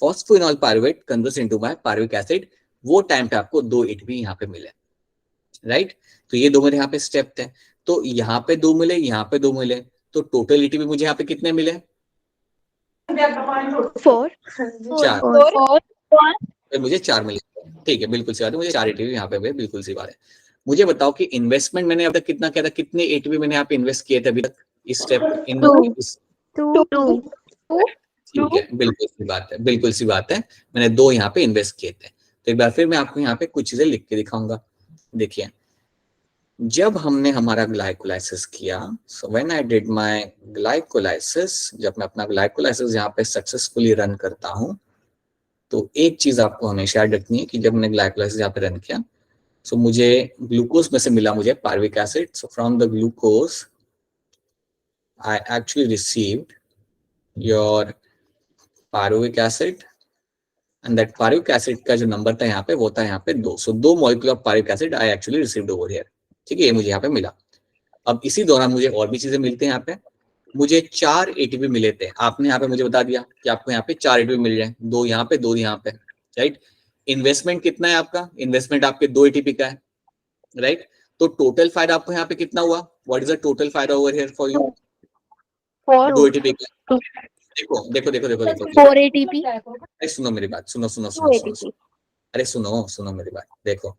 phosphoenol pyruvate converts into my pyruvic acid, वो टाइम पे आपको 2 एटीपी यहाँ पे मिले. राइट, तो ये 2 मेरे यहाँ पे स्टेप थे. तो यहाँ पे 2 मिले, यहाँ पे 2 मिले, तो टोटल एटीपी मुझे यहाँ पे कितने मिले? 4 मुझे 4 मिले. ठीक है, बिल्कुल सी बात है, मुझे 4 एटीपी यहाँ पे मिले, बिल्कुल सी बात है. मुझे बताओ कि इन्वेस्टमेंट मैंने अब तक कितना किया था, कितने एटीपी मैंने यहाँ पे इन्वेस्ट किए थे अभी तक इस स्टेप इन? 2 ठीक है, बिल्कुल सी बात है, बिल्कुल सी बात है, मैंने 2 यहाँ पे इन्वेस्ट किए थे. तो एक बार फिर मैं आपको यहाँ पे कुछ चीजें लिख के दिखाऊंगा. देखिए, जब हमने हमारा ग्लाइकोलाइसिस किया, so when I did my glycolysis, जब मैं अपना ग्लाइकोलाइसिस यहाँ पे सक्सेसफुली रन करता हूँ, तो एक चीज आपको हमेशा याद रखनी है कि जब मैंने ग्लाइकोलाइसिस यहाँ पे रन किया, सो मुझे ग्लूकोज में से मिला मुझे pyruvic acid. So from the glucose I actually received your pyruvic acid, and that pyruvic acid का जो नंबर था यहाँ पे वो था यहाँ पे 2. सो 2 molecule of pyruvic acid I actually received over here. ठीक है, ये मुझे यहाँ पे मिला. अब इसी दौरान मुझे और भी चीजें मिलती हैं. यहाँ पे मुझे 4 एटीपी मिले थे. आपने यहाँ पे मुझे बता दिया कि आपको यहाँ पे 4 एटीपी मिल रहे हैं, 2 यहाँ पे 2 यहाँ पे. राइट, इन्वेस्टमेंट कितना है आपका? इन्वेस्टमेंट आपके 2 एटीपी का है. राइट, तो टोटल फायदा आपको यहाँ पे कितना हुआ? व्हाट इज द टोटल फायदा over here for you? 2 ATP का. देखो देखो देखो देखो देखो 4 एटीपी. अरे सुनो मेरी बात, सुनो सुनो सुनो सुनो, अरे सुनो सुनो मेरी बात. देखो,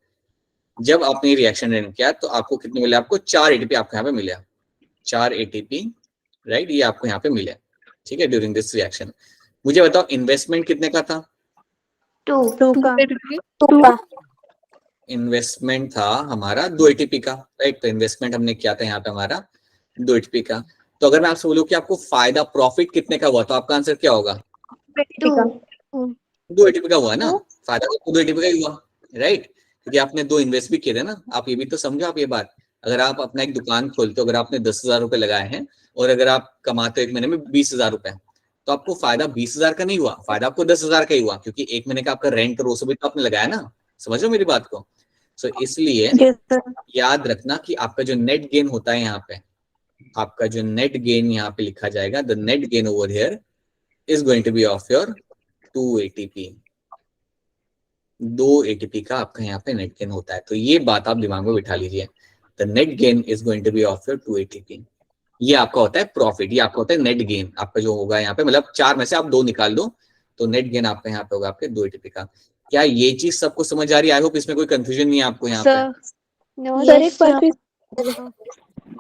जब आपने रिएक्शन रन किया तो आपको कितने मिले? आपको 4 एटीपी आपको यहाँ पे मिले, 4 एटीपी. राइट, ये आपको यहाँ पे मिले. ठीक है, ड्यूरिंग दिस रिएक्शन. मुझे बताओ इन्वेस्टमेंट कितने का था? 2 का. इन्वेस्टमेंट था हमारा 2 एटीपी का. राइट, तो इन्वेस्टमेंट हमने किया था यहाँ पे हमारा 2 एटीपी का. तो अगर मैं आपसे बोलूं कि आपको फायदा प्रॉफिट कितने का हुआ, तो आपका आंसर क्या होगा? 2 एटीपी का हुआ ना. फायदा तो 2 एटीपी का ही हुआ. राइट, क्योंकि आपने 2 इन्वेस्ट भी किए थे ना. आप ये भी तो समझो, आप ये बात, अगर आप अपना एक दुकान खोलते हो, अगर आपने 10,000 रुपए लगाए हैं और अगर आप कमाते हो एक महीने में 20,000 रुपए, तो आपको फायदा 20,000 का नहीं हुआ, फायदा आपको 10,000 का ही हुआ, क्योंकि एक महीने का आपका रेंट और वो सब भी तो आपने लगाया ना. समझ लो मेरी बात को. सो इसलिए याद रखना कि आपका जो नेट गेन होता है यहाँ पे, आपका जो नेट गेन यहाँ पे लिखा जाएगा, the net gain over here is going to be of your 2 ATP. 2 ATP का आपका यहाँ पे नेट गेन होता है. तो ये बात आप दिमाग में बिठा लीजिए, the net gain is going to be of your 2 ATP. ये आपका होता है प्रॉफिट, ये आपका होता है नेट गेन. आपका जो होगा यहाँ पे, मतलब 4 में से आप 2 निकाल दो, तो नेट गेन आपका यहाँ पे होगा आपके 2 एटीपी का. क्या ये चीज सबको समझ आ रही है? आई होप इसमें कोई कंफ्यूजन नहीं है आपको यहाँ पे. सर एक बार फिर.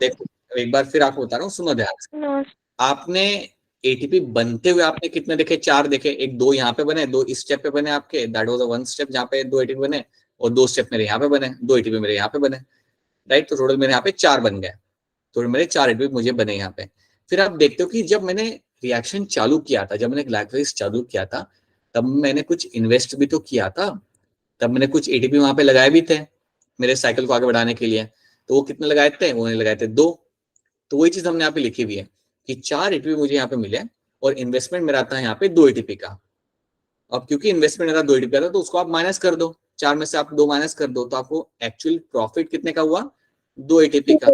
देखो एक बार फिर आपको बता रहा हूँ, सुनो ध्यान से. आपने एटीपी बनते हुए आपने कितने देखे? 4 देखे. एक 2 यहाँ पे बने, 2 इस स्टेप पे बने आपके, दैट वाज द 1 स्टेप जहाँ पे 2 एटीपी बने, और 2 स्टेप मेरे यहाँ पे बने, 2 एटीपी मेरे यहाँ पे बने. राइट। तो टोटल मेरे यहाँ पे 4 बन गए, तो मेरे 4 एटीपी मुझे बने यहाँ पे। फिर आप देखते हो कि जब मैंने रिएक्शन चालू किया था, जब मैंने ग्लाइकोलाइसिस चालू किया था, तब मैंने कुछ इन्वेस्ट भी तो किया था, तब मैंने कुछ एटीपी वहां पे लगाए भी थे मेरे साइकिल को आगे बढ़ाने के लिए। तो वो कितने लगाए थे? वो लगाए थे 2। तो वही चीज हमने यहाँ पे लिखी हुई है कि 4 एटीपी मुझे यहाँ पे मिले और इन्वेस्टमेंट मेरा था यहाँ पे 2 एटीपी का। अब क्योंकि इन्वेस्टमेंट मेरा 2 एटीपी का था, तो उसको आप माइनस कर दो, 4 में से आप 2 माइनस कर दो, तो आपको एक्चुअल प्रॉफिट कितने का हुआ? 2 एटीपी का।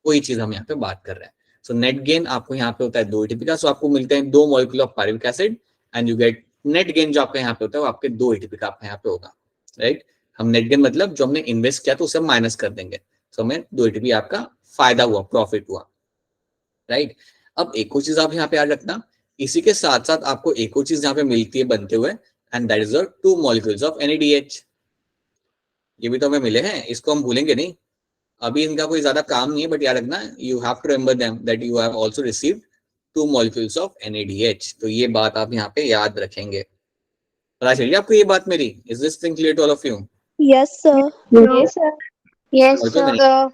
वही चीज हम यहाँ पे बात कर रहे हैं। सो नेट गेन आपको यहाँ पे होता है 2 एटीपी का, सो आपको मिलते हैं 2 molecule of pyruvic acid and you get net gain. जो आपका यहाँ पे होता है वो आपके 2 एटीपी का आपका यहाँ पे होगा, राइट। हम नेट गेन मतलब जो हमने इन्वेस्ट किया तो उसे माइनस कर देंगे, सो हमें 2 एटीपी आपका फायदा हुआ, प्रॉफिट हुआ, राइट। अब एक और चीज आप यहाँ पे याद रखना, इसी के साथ साथ आपको एक और चीज यहाँ पे मिलती है बनते हुए, and that is the 2 molecules of NADH। ये भी तो हमें मिले हैं, इसको हम भूलेंगे नहीं। अभी इनका कोई ज्यादा काम नहीं है, बट याद रखना, you have to remember them that you have also received 2 molecules of NADH। तो ये बात आप यहाँ पे याद रखेंगे। पता चलिए आपको ये बात मेरी? Is this thing clear to all of you? Yes, sir. Yes, sir. Yes, sir.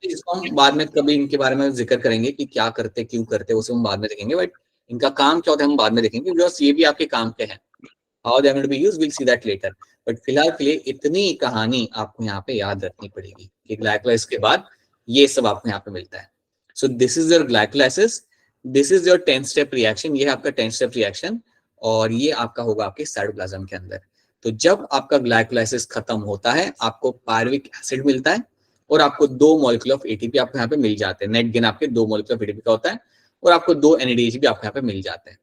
इसको हम बाद में कभी इनके बारे में जिक्र करेंगे कि क्या करते क्यों करते, उसे हम बाद में देखेंगे, बट इनका काम क्या होता है हम बाद में देखेंगे, बिकॉज ये भी आपके काम के हैं। How they are going to be used, we will see that later. But फिलहाल के लिए इतनी कहानी आपको यहाँ पे याद रखनी पड़ेगी कि ग्लाइकोलाइसिस के बाद ये सब आपको यहाँ पे मिलता है। So this is your glycolysis, this is your 10 step reaction. ये है आपका 10 स्टेप रिएक्शन, और ये आपका होगा आपके साइटोप्लाज्म के अंदर। तो जब आपका ग्लाइकोलाइसिस खत्म होता है, आपको पायरुविक एसिड मिलता है और आपको 2 मॉलिक्यूल ऑफ एटीपी आपको यहाँ पे मिल जाते हैं। नेट गेन आपके 2 मॉलिक्यूल ऑफ एटीपी का होता है, और आपको 2 NADH भी आपको यहाँ पे मिल जाते हैं।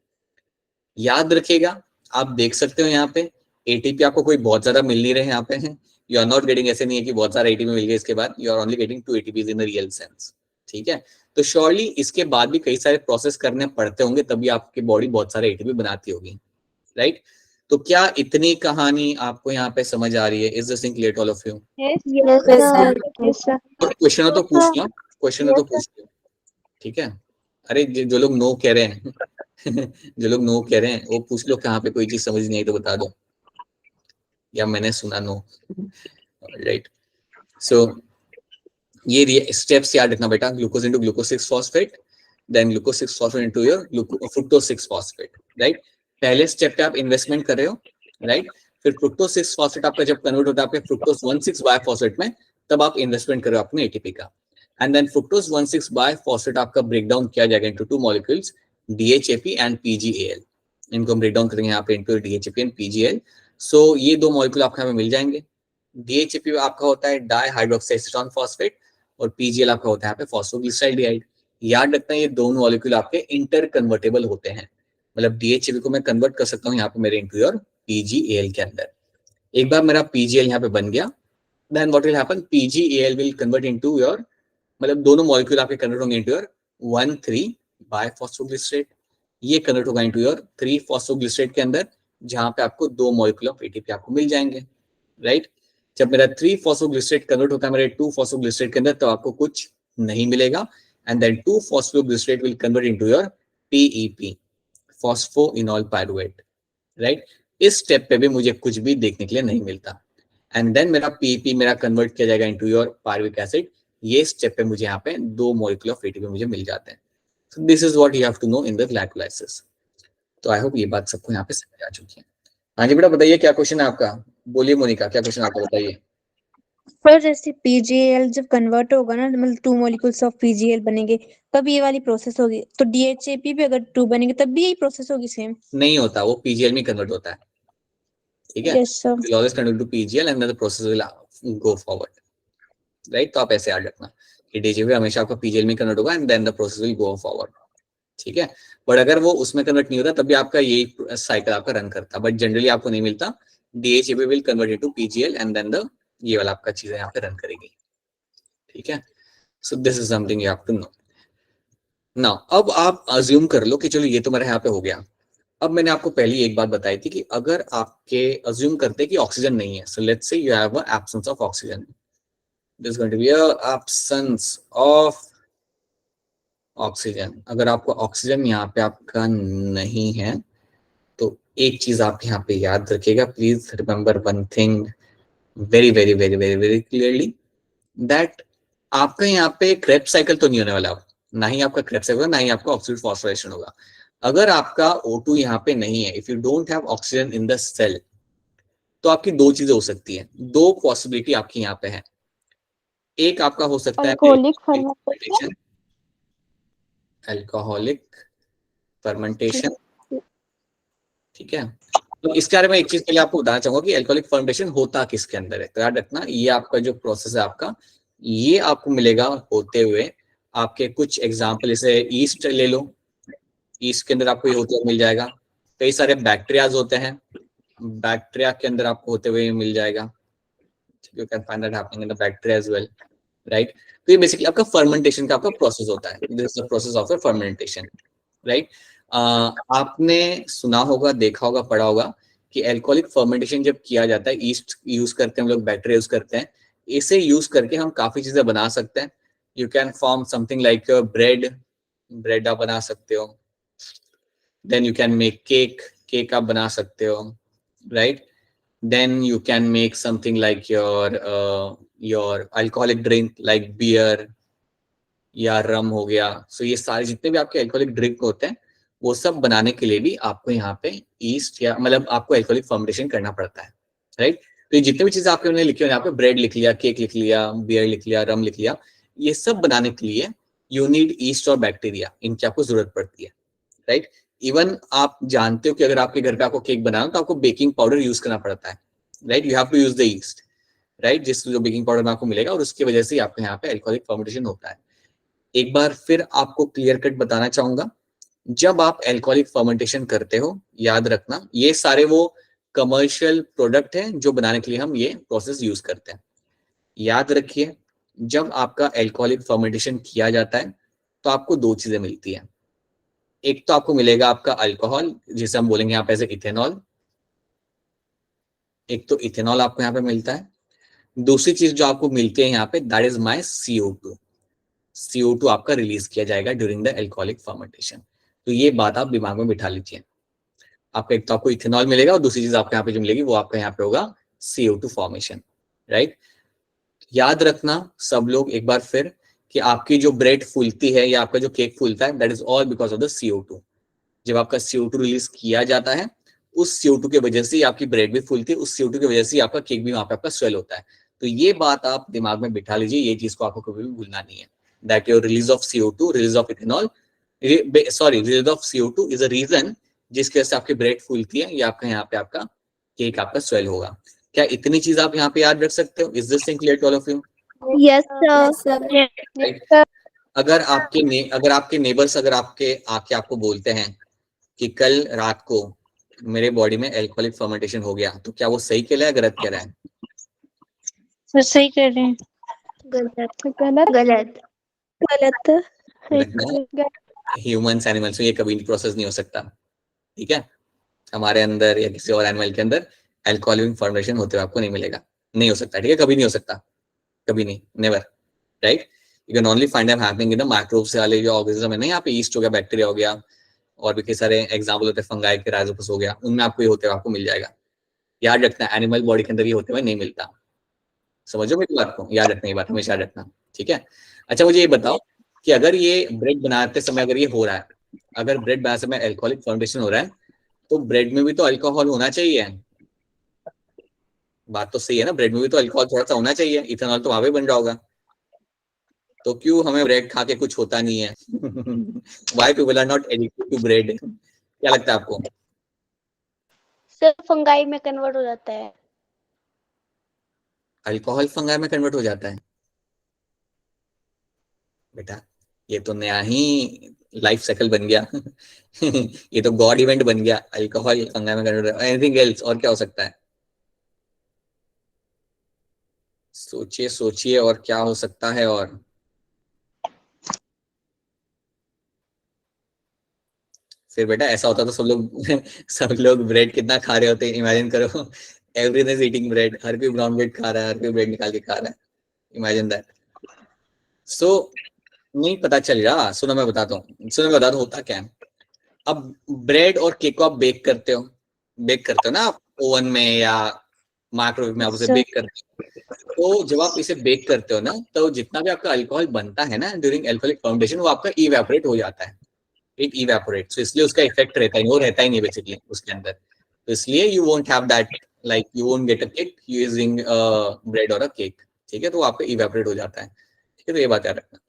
याद रखिएगा, आप देख सकते हो यहाँ पे एटीपी आपको कोई बहुत ज्यादा मिल नहीं रहे यहाँ पे हैं। यू आर नॉट गेटिंग, ऐसे नहीं है कि बहुत सारा एटीपी मिल गया इसके बाद, you are only getting 2 ATPs in the real sense, ठीक है। तो श्योरली इसके बाद भी कई सारे प्रोसेस करने पड़ते होंगे, तभी आपकी बॉडी बहुत सारे एटीपी बनाती होगी, राइट। तो क्या इतनी कहानी आपको यहाँ पे समझ आ रही है? Is this thing clear to all of you? Yes, sir. Yes, sir. Question हो तो पूछ लो, क्वेश्चन हो तो पूछ लो, ठीक है। अरे जो लोग नो कह रहे हैं जो लोग नो कह रहे हैं वो पूछ लो, कहाँ पे कोई चीज समझ नहीं आई तो बता दो, या मैंने सुना नो, राइट। सो ये स्टेप्स याद रखना बेटा, glucose into glucose 6 phosphate, then glucose 6 phosphate into your fructose 6 phosphate, right. पहले स्टेप पे आप इन्वेस्टमेंट कर रहे हो, राइट। फिर फ्रुक्टोज 6 फॉस्फेट आपका जब कन्वर्ट होता है आपके फ्रुक्टोज 1,6 बायफॉस्फेट में, तब आप इन्वेस्टमेंट कर रहे हो अपने एटीपी का। एंड देन फ्रुक्टोज 1,6 बायफॉस्फेट आपका ब्रेक डाउन किया जाएगा into 2 molecules DHAP and PGAL। इनको हम ब्रेक डाउन करेंगे यहाँ पे इनटू DHAP एंड PGAL। सो ये 2 मॉलिक्यूल आपको यहाँ पे मिल जाएंगे। DHAP आपका होता है डाइहाइड्रोक्साइड फॉस्फेट, और PGL आपका होता है यहाँ पे फॉस्फोग्लिसराइड। याद रखना ये दोनों मॉलिक्यूल आपके इंटर कन्वर्टेबल होते हैं, मतलब DHAP को मैं कन्वर्ट कर सकता हूँ यहाँ पे मेरे इनटू योर PGAL के अंदर। एक बार मेरा PGL यहाँ पे बन गया, then what will happen, PGAL will convert into your, मतलब दोनों मॉलिक्यूल आपके कन्वर्ट होंगे इनटू योर 1,3 बायफॉस्फोग्लिसरेट। ये कन्वर्ट होगा इनटू योर 3 फॉस्फोग्लिसरेट के अंदर, जहां पे आपको 2 मॉलिक्यूल ऑफ एटीपी आपको मिल जाएंगे, राइट। जब मेरा 3 फॉस्फोग्लिसरेट कन्वर्ट होता है मेरे 2 फॉस्फोग्लिसरेट के अंदर, तो आपको कुछ नहीं मिलेगा, and then 2 phosphoglycerate will convert into your PEP, phosphoenol pyruvate, right. इस स्टेप पे भी मुझे कुछ भी देखने के लिए नहीं मिलता, एंड देन मेरा PEP मेरा कन्वर्ट किया जाएगा इनटू योर पायरुविक एसिड। ये स्टेप पे मुझे यहाँ पे 2 मॉलिक्यूल ऑफ एटीपी मुझे मिल जाते हैं। So this is what you have to know in the glycolysis. तो आई होप ये बात सबको यहाँ पे समझ आ चुकी है। हाँ जी बेटा बताइए, क्या क्वेश्चन है आपका? बोलिए मोनिका, क्या क्वेश्चन आपका बताइए। पर जैसे PGAL जब कन्वर्ट होगा ना, मतलब 2 मॉलिक्यूल्स ऑफ PGAL बनेंगे, तब ये वाली प्रोसेस होगी। तो DHAP भी अगर 2 बनेंगे तब भी यही प्रोसेस होगी सेम? नहीं होता, वो PGL में कन्वर्ट होता है, ठीक है। Yes, sir. Will always convert to PGL and then the process will go forward, right। तो आप ऐसे याद रखना कि DHAP हमेशा आपका PGL में कन्वर्ट होगा and then the process will go forward, ठीक है। बट अगर वो उसमें कन्वर्ट नहीं होता तब भी आपका यही साइकिल आपका रन करता, बट जनरली आपको नहीं मिलता। DHAP will convert into PGL and then the ये वाला आपका चीजें यहाँ पे रन करेगी, ठीक है। So this is something you have to know now. अब आप अज्यूम कर लो कि चलो ये तो मेरे यहाँ पे हो गया। अब मैंने आपको पहले एक बात बताई थी कि अगर आपके अज्यूम करते कि ऑक्सीजन नहीं है, so let's say you have a absence of oxygen, this is going to be a absence of oxygen. अगर आपको ऑक्सीजन यहाँ पे आपका नहीं है, तो एक चीज आप यहाँ पे याद रखिएगा, please remember one thing very very very very very clearly, that आपका यहाँ पे क्रेब्स साइकिल तो नहीं होने वाला, ना ही आपका क्रेब्स साइकिल, ना ही आपका ऑक्सीजन फॉस्फोराइलेशन होगा। अगर आपका O2 यहाँ पे नहीं है, if you don't have oxygen in the cell, तो आपकी दो चीजें हो सकती हैं, दो पॉसिबिलिटी आपकी यहाँ पे है। एक आपका हो सकता है अल्कोहलिक फर्मेंटेशन, अल्कोहलिक फर्मेंटेशन, ठीक है। तो इसके बारे में एक चीज पहले आपको बताना चाहूंगा कि अल्कोहलिक फर्मेंटेशन होता किसके अंदर है। तो याद रखना, ये आपका जो प्रोसेस है आपका, ये आपको मिलेगा होते हुए आपके कुछ एग्जाम्पल, जैसे ईस्ट ले लो, ईस्ट के अंदर आपको ये होते हुए मिल जाएगा। कई सारे बैक्टीरियाज होते हैं, बैक्टीरिया के अंदर आपको होते हुए मिल जाएगा। You can find that happening in the bacteria as well, right. तो ये बेसिकली आपका फर्मेंटेशन का आपका प्रोसेस होता है, this is the process of fermentation, right. आपने सुना होगा, देखा होगा, पढ़ा होगा कि अल्कोहलिक फर्मेंटेशन जब किया जाता है, ईस्ट यूज करते हैं हम लोग, बैक्टीरिया यूज करते हैं, इसे यूज करके हम काफी चीजें बना सकते हैं। You can form something like bread, bread आप बना सकते हो। Then you can make cake, cake आप बना सकते हो, right. Then you can make something like your alcoholic drink like beer या रम हो गया। सो ये सारे जितने भी आपके अल्कोहलिक ड्रिंक होते हैं, वो सब बनाने के लिए भी आपको यहाँ पे ईस्ट या मतलब आपको अल्कोहलिक फर्मेंटेशन करना पड़ता है, राइट। तो ये जितने भी चीजें आपके उन्होंने लिखी हुई, यहाँ पे ब्रेड लिख लिया, केक लिख लिया, बियर लिख लिया, रम लिख लिया, ये सब बनाने के लिए यू नीड ईस्ट और बैक्टीरिया, इनकी आपको जरूरत पड़ती है, राइट। इवन आप जानते हो कि अगर आपके घर पे आपको केक बनाना तो आपको बेकिंग पाउडर यूज करना पड़ता है, right. You have to use the yeast, right, जिस जो बेकिंग पाउडर में आपको मिलेगा, और उसकी वजह से आपके यहाँ पे अल्कोहलिक फर्मेंटेशन होता है। एक बार फिर आपको क्लियर कट बताना चाहूंगा, जब आप अल्कोहलिक फर्मेंटेशन करते हो, याद रखना ये सारे वो कमर्शियल प्रोडक्ट हैं जो बनाने के लिए हम ये प्रोसेस यूज करते हैं। याद रखिए, जब आपका अल्कोहलिक फर्मेंटेशन किया जाता है तो आपको दो चीजें मिलती हैं। एक तो आपको मिलेगा आपका अल्कोहल, जिसे हम बोलेंगे यहाँ पे ऐसे इथेनॉल, एक तो इथेनॉल आपको यहाँ पे मिलता है। दूसरी चीज जो आपको मिलती है यहाँ पे, that is my CO2, CO2 आपका रिलीज किया जाएगा ड्यूरिंग द अल्कोहलिक फर्मेंटेशन। तो ये बात आप दिमाग में बिठा लीजिए, आपका एक तो आपको इथेनॉल मिलेगा और दूसरी चीज आपको यहाँ पे जो मिलेगी वो आपका यहाँ पे होगा CO2 फॉर्मेशन, राइट। याद रखना सब लोग एक बार फिर कि आपकी जो ब्रेड फूलती है या आपका जो केक फूलता है, that is all because of the CO2। जब आपका CO2 रिलीज किया जाता है, उस CO2 की वजह से आपकी ब्रेड भी फूलती है, उस CO2 की वजह से आपका केक भी वहां पे आपका स्वेल होता है। तो ये बात आप दिमाग में बिठा लीजिए, ये चीज को आपको कभी भी भूलना नहीं है, that your release of CO2, release of ethanol, sorry, release of CO2 is a reason जिसकी वजह से आपकी ब्रेड फूलती है या आपका यहाँ पे आपका केक आपका स्वेल होगा। क्या इतनी चीज आप यहाँ पे याद रख सकते हो? Is this thing clear to all of you? Yes sir. अगर आपके नेबर्स अगर आपके आके आपको बोलते हैं कि कल रात को मेरे बॉडी में अल्कोहलिक फर्मेंटेशन हो गया, तो क्या वो सही कह रहा है, गलत कह रहा है? सर सही कर रहे हैं। गलत गलत गलत। ह्यूमंस एनिमल्स में ये कभी प्रोसेस नहीं हो सकता, ठीक है। हमारे अंदर या किसी और एनिमल के अंदर अल्कोहलिक फर्मेंटेशन होते हुए आपको नहीं मिलेगा, नहीं हो सकता, ठीक है, कभी नहीं हो सकता, कभी नहीं, never, right. You can only find them happening in the microbes वाले जो ऑर्गेनिज्म है ना, यहाँ पे ईस्ट हो गया, बैक्टीरिया हो गया, और भी कई सारे एग्जाम्पल होते हैं, फंगाई के, राइजोपस हो गया, उनमें आपको ये होते हुए आपको मिल जाएगा। याद रखना, एनिमल बॉडी के अंदर ये होते हुए नहीं मिलता, समझो मेरी बात को, याद रखना, ये बात हमेशा याद रखना, ठीक है। अच्छा, मुझे ये बताओ कि अगर ये ब्रेड बनाते समय अगर ये हो रहा है, अगर ब्रेड बनाते समय अल्कोहलिक फर्मेंटेशन हो रहा है, तो ब्रेड में भी तो अल्कोहल होना चाहिए। बात तो सही है ना, ब्रेड में भी तो अल्कोहल थोड़ा सा होना चाहिए, इथेनॉल तो वहां पे बन रहा होगा। तो क्यों हमें ब्रेड खा के कुछ होता नहीं है? Why people are not addicted to bread? क्या लगता है आपको? सर फंगाई में कन्वर्ट हो जाता है। अल्कोहल फंगाई में कन्वर्ट हो जाता है? बेटा ये तो नया ही लाइफ साइकिल बन गया। ये तो गॉड इवेंट बन गया, अल्कोहल फंगाई में कन्वर्ट। Anything else? और क्या हो सकता है? सोचिए सोचिए, और क्या हो सकता है? और फिर बेटा ऐसा होता तो सब लोग ब्रेड कितना खा रहे होते, इमेजिन करो। एवरीवन इज ईटिंग ब्रेड, हर कोई ब्राउन ब्रेड खा रहा है, हर कोई ब्रेड निकाल के खा रहा है, इमेजिन दैट। सो नहीं पता चल रहा, सुनो मैं बताता हूँ होता क्या है। अब ब्रेड और केक को आप बेक करते हो ना आप ओवन में या माइक्रोवेव में आप उसे बेक करते हो। तो जब आप इसे बेक करते हो ना, तो जितना भी आपका अल्कोहल बनता है ना ड्यूरिंग एल्कोहलिक फर्मेंटेशन, वो आपका इवेपोरेट हो जाता है, इट इवेपोरेट्स। इसलिए उसका इफेक्ट रहता है, वो रहता ही नहीं बेसिकली उसके अंदर। तो इसलिए you won't have that, like you won't get a kick using bread और अ केक, ठीक है। तो आपका इवेपोरेट हो जाता है, ठीक है। तो ये बात याद रखना,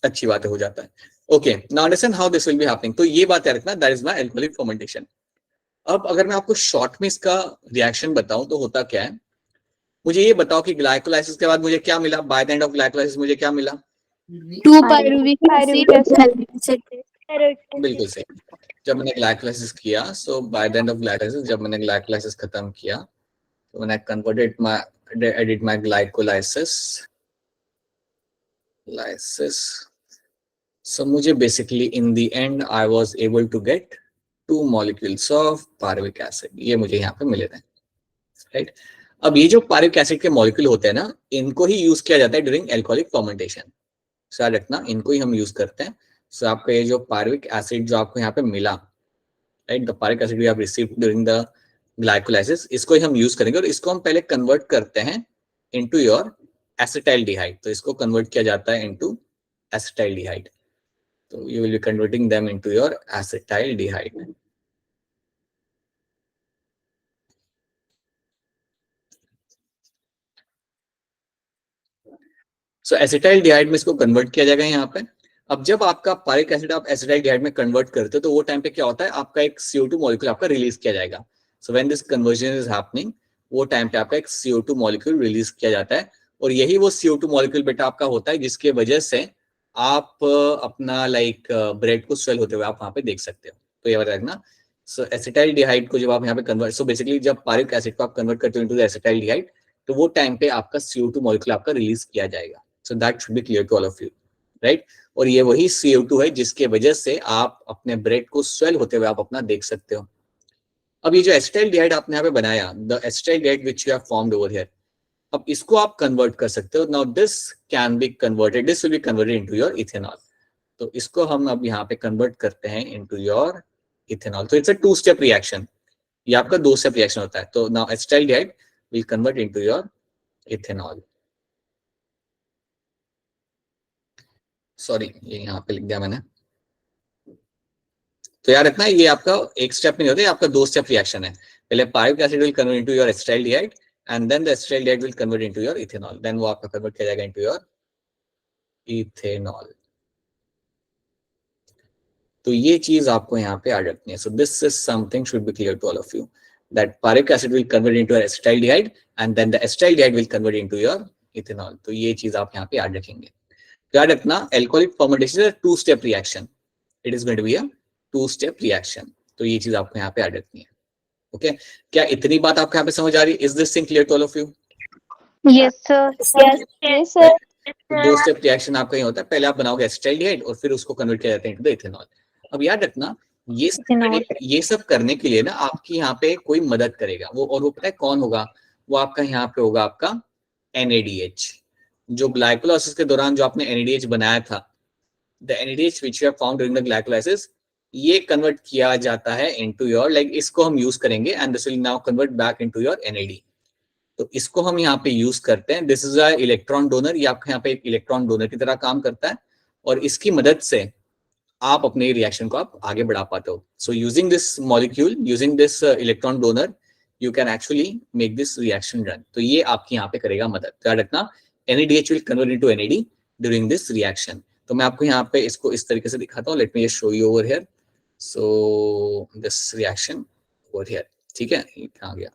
अच्छी बात हो जाता है। Okay, now understand how this will be happening. तो ये बात याद रखना, that is my alcoholic fermentation. अब अगर मैं आपको शॉर्ट में इसका रिएक्शन बताऊं तो होता क्या है, मुझे ये बताओ कि ग्लाइकोलाइसिस के बाद मुझे क्या मिला, bye the end of glycolysis मुझे क्या मिला? 2 pyruvic acid। बिल्कुल सही। जब मैंने ग्लाइकोलाइसिस किया, so by the end of glycolysis, जब मैंने ग्लाइकोलाइसिस खत्म किया, तो मैंने converted my, I did my glycolysis, so मुझे basically in the end I was able to get 2 molecules of pyruvic acid, ये मुझे यहाँ पे मिले थे, राइट। अब ये जो pyruvic acid के मॉलिक्यूल होते हैं ना, इनको ही यूज किया जाता है ड्यूरिंग एल्कोहलिक फर्मेंटेशन। याद रखना, इनको ही हम यूज करते हैं। सो आपका ये जो pyruvic acid जो आपको यहाँ पे मिला, right, the pyruvic acid we have received during the glycolysis, इसको ही हम यूज करेंगे और इसको हम पहले कन्वर्ट करते हैं into your acetaldehyde। तो इसको कन्वर्ट किया जाता है into acetaldehyde। तो you will be converting them into your acetaldehyde। सो एसिटाइलडिहाइड में इसको कन्वर्ट किया जाएगा यहाँ पे। अब जब आपका पारिक एसिड आप एसिटाइलडिहाइड में कन्वर्ट करते हो, तो वो टाइम पे क्या होता है, आपका एक CO2 मॉलिक्यूल आपका रिलीज किया जाएगा। So when this conversion is happening, वो टाइम पे आपका एक CO2 मॉलिक्यूल रिलीज किया जाता है, और यही वो CO2 मॉलिक्यूल बेटा आपका होता है जिसके वजह से आप अपना लाइक ब्रेड को स्वेल होते हुए आप वहां पे देख सकते हो। तो ये रखना। सो एसिटाइलडिहाइड को जब आप यहाँ पे कन्वर्ट, सो बेसिकली जब पारिक एसिड को आप कन्वर्ट करते हो इनटू द एसिटाइलडिहाइड, तो वो टाइम पे आपका CO2 मॉलिक्यूल आपका रिलीज किया जाएगा। So that should be clear to all of you, right? और ये वही CO2 है जिसके वजह से आप अपने ब्रेड को स्वेल होते हुए आप अपना देख सकते हो। अब ये जो एसिटाइलडिहाइड आपने यहाँ पे बनाया, the acetaldehyde which you have formed over here, अब इसको आप कन्वर्ट कर सकते हो। Now this can be converted, this will be converted into your ethanol. तो इसको हम अब यहाँ पे कन्वर्ट करते हैं इनटू योर इथेनॉल। तो इट्स अ 2 स्टेप रिएक्शन, ये आपका 2 स्टेप रिएक्शन होता है। तो now acetaldehyde will convert into your ethanol. Sorry, ये यहाँ पे लिख दिया मैंने। तो याद रखना, ये आपका एक स्टेप नहीं होता, ये आपका 2 स्टेप रिएक्शन है। पहले pyruvic acid will convert into your acetaldehyde and then the acetaldehyde will convert into your ethanol, then वो आपका कन्वर्ट किया जाएगा इनटू योर इथेनॉल। तो ये चीज आपको यहाँ पे याद रखनी है। So this is something should be clear to all of you, that pyruvic acid will convert into your acetaldehyde and then the acetaldehyde will convert into your ethanol. तो ये चीज आप यहाँ पे याद रखेंगे। याद रखना, alcoholic fermentation is a 2 step reaction, it is going to be a 2 step reaction. तो ये चीज आपको यहाँ पे याद रखनी है। ओके, क्या इतनी बात आपको यहाँ पे समझ आ रही है? Is this thing clear to all of you? Yes sir. Yes sir. 2 step reaction आपका ये होता है, पहले आप बनाओगे एसिटाइलडिहाइड और फिर उसको कन्वर्ट किया जाता है इनटू द इथेनॉल। अब याद रखना, ये सब करने के लिए ना आपकी यहाँ पे कोई मदद करेगा, वो और वो पता है कौन होगा? वो आपका यहाँ पे होगा आपका NADH। जो ग्लाइकोलाइसिस के दौरान जो आपने NADH बनाया था, the NADH which you have found during the glycolysis, ये कन्वर्ट किया जाता है into your, like इसको हम यूज करेंगे and this will now convert back into your NAD। तो इसको हम यहाँ पे यूज करते हैं। This is a electron donor, ये आपके यहाँ पे एक इलेक्ट्रॉन डोनर की तरह काम करता है, और इसकी मदद से आप अपने रिएक्शन को आप आगे बढ़ा पाते हो। So using this molecule, using this electron donor, you can actually make this reaction run. तो ये आपकी यहाँ पे करेगा मदद। याद रखना, NADH will convert into NAD during this reaction। तो मैं आपको यहाँ पे इसको इस तरीके से दिखाता हूँ। Let me just show you over here. So this reaction over here, ठीक है, ये कहाँ गया?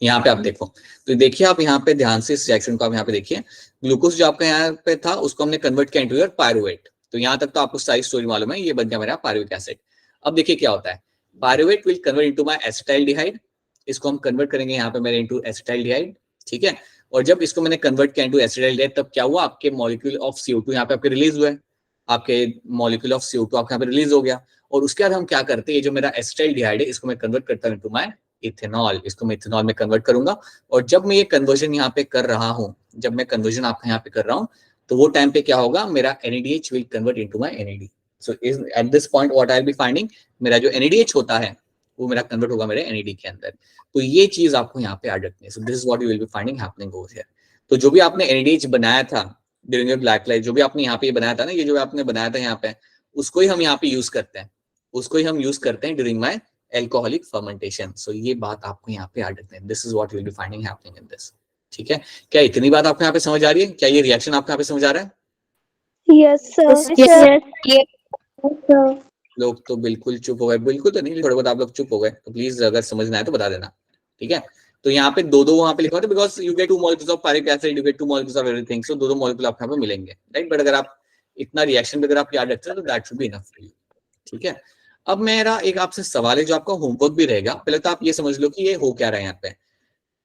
यहाँ पे आप देखो, तो देखिए आप यहाँ पे ध्यान से इस रिएक्शन को आप यहाँ पे देखिए। ग्लूकोज जो आपका यहाँ पे था उसको हमने कन्वर्ट किया इनटू योर पायरुवेट। तो यहाँ तक तो आपको सारी स्टोरी मालूम है, ये बन गया मेरा पायरुविक एसिड। अब देखिए क्या होता है, pyruvate will convert into my acetaldehyde, इसको हम कन्वर्ट करेंगे यहाँ पे मेरे इनटू एसिटाइलडिहाइड, ठीक है। और जब इसको मैंने कन्वर्ट किया इनटू एसिटाइलडिहाइड, तब क्या हुआ, आपके मॉलिक्यूल ऑफ CO2 यहाँ पे आपके रिलीज हुए, आपके मॉलिक्यूल ऑफ CO2 आपके यहाँ पे रिलीज हो गया। और उसके बाद हम क्या करते हैं, ये जो मेरा एसिटाइलडिहाइड है इसको मैं कन्वर्ट करता हूँ इनटू माय इथेनॉल, इसको मैं इथेनॉल में कन्वर्ट करूंगा। और जब मैं ये कन्वर्जन यहाँ पे कर रहा हूँ, जब मैं कन्वर्जन आपका यहाँ पे कर रहा हूँ, तो वो टाइम पे क्या होगा, मेरा NADH will convert into my NAD। So at this point what I will be finding, मेरा जो NADH होता है वो मेरा कन्वर्ट होगा मेरे NAD के अंदर। तो ये चीज आपको यहाँ पे ऐड रखनी है। So this is what you will be finding happening over here. तो जो भी आपने NADH बनाया था ड्यूरिंग योर ब्लैक लाइट, जो भी आपने यहाँ पे बनाया था ना, ये जो आपने बनाया था यहाँ पे, उसको ही हम यहाँ पे यूज करते हैं, उसको ही हम यूज करते हैं ड्यूरिंग माय एल्कोहलिक फर्मेंटेशन। सो ये बात आपको यहाँ पे ऐड रखनी है। This is what you will be finding happening in this. ठीक है, क्या इतनी बात आपको यहाँ पे समझ आ रही है? क्या ये रिएक्शन आपको यहाँ पे समझ आ रहा है? Yes, sir. Yes. लोग तो बिल्कुल चुप हो गए। बिल्कुल तो नहीं, थोड़े बहुत आप लोग चुप हो गए, तो प्लीज अगर समझना है तो बता देना। ठीक है, तो यहाँ पे दो वहां पे लिखा हुआ था, because you get 2 molecules of pyruvic acid, you get 2 molecules of everything. So दो मॉलिक्यूल आपको यहाँ पे मिलेंगे, राइट। बट अगर आप इतना रिएक्शन अगर आप याद रखते हैं तो that should be enough for you. ठीक है, अब मेरा एक आपसे सवाल है जो आपका होमवर्क भी रहेगा। पहले तो आप ये समझ लो कि ये हो क्या रहा है यहाँ पे,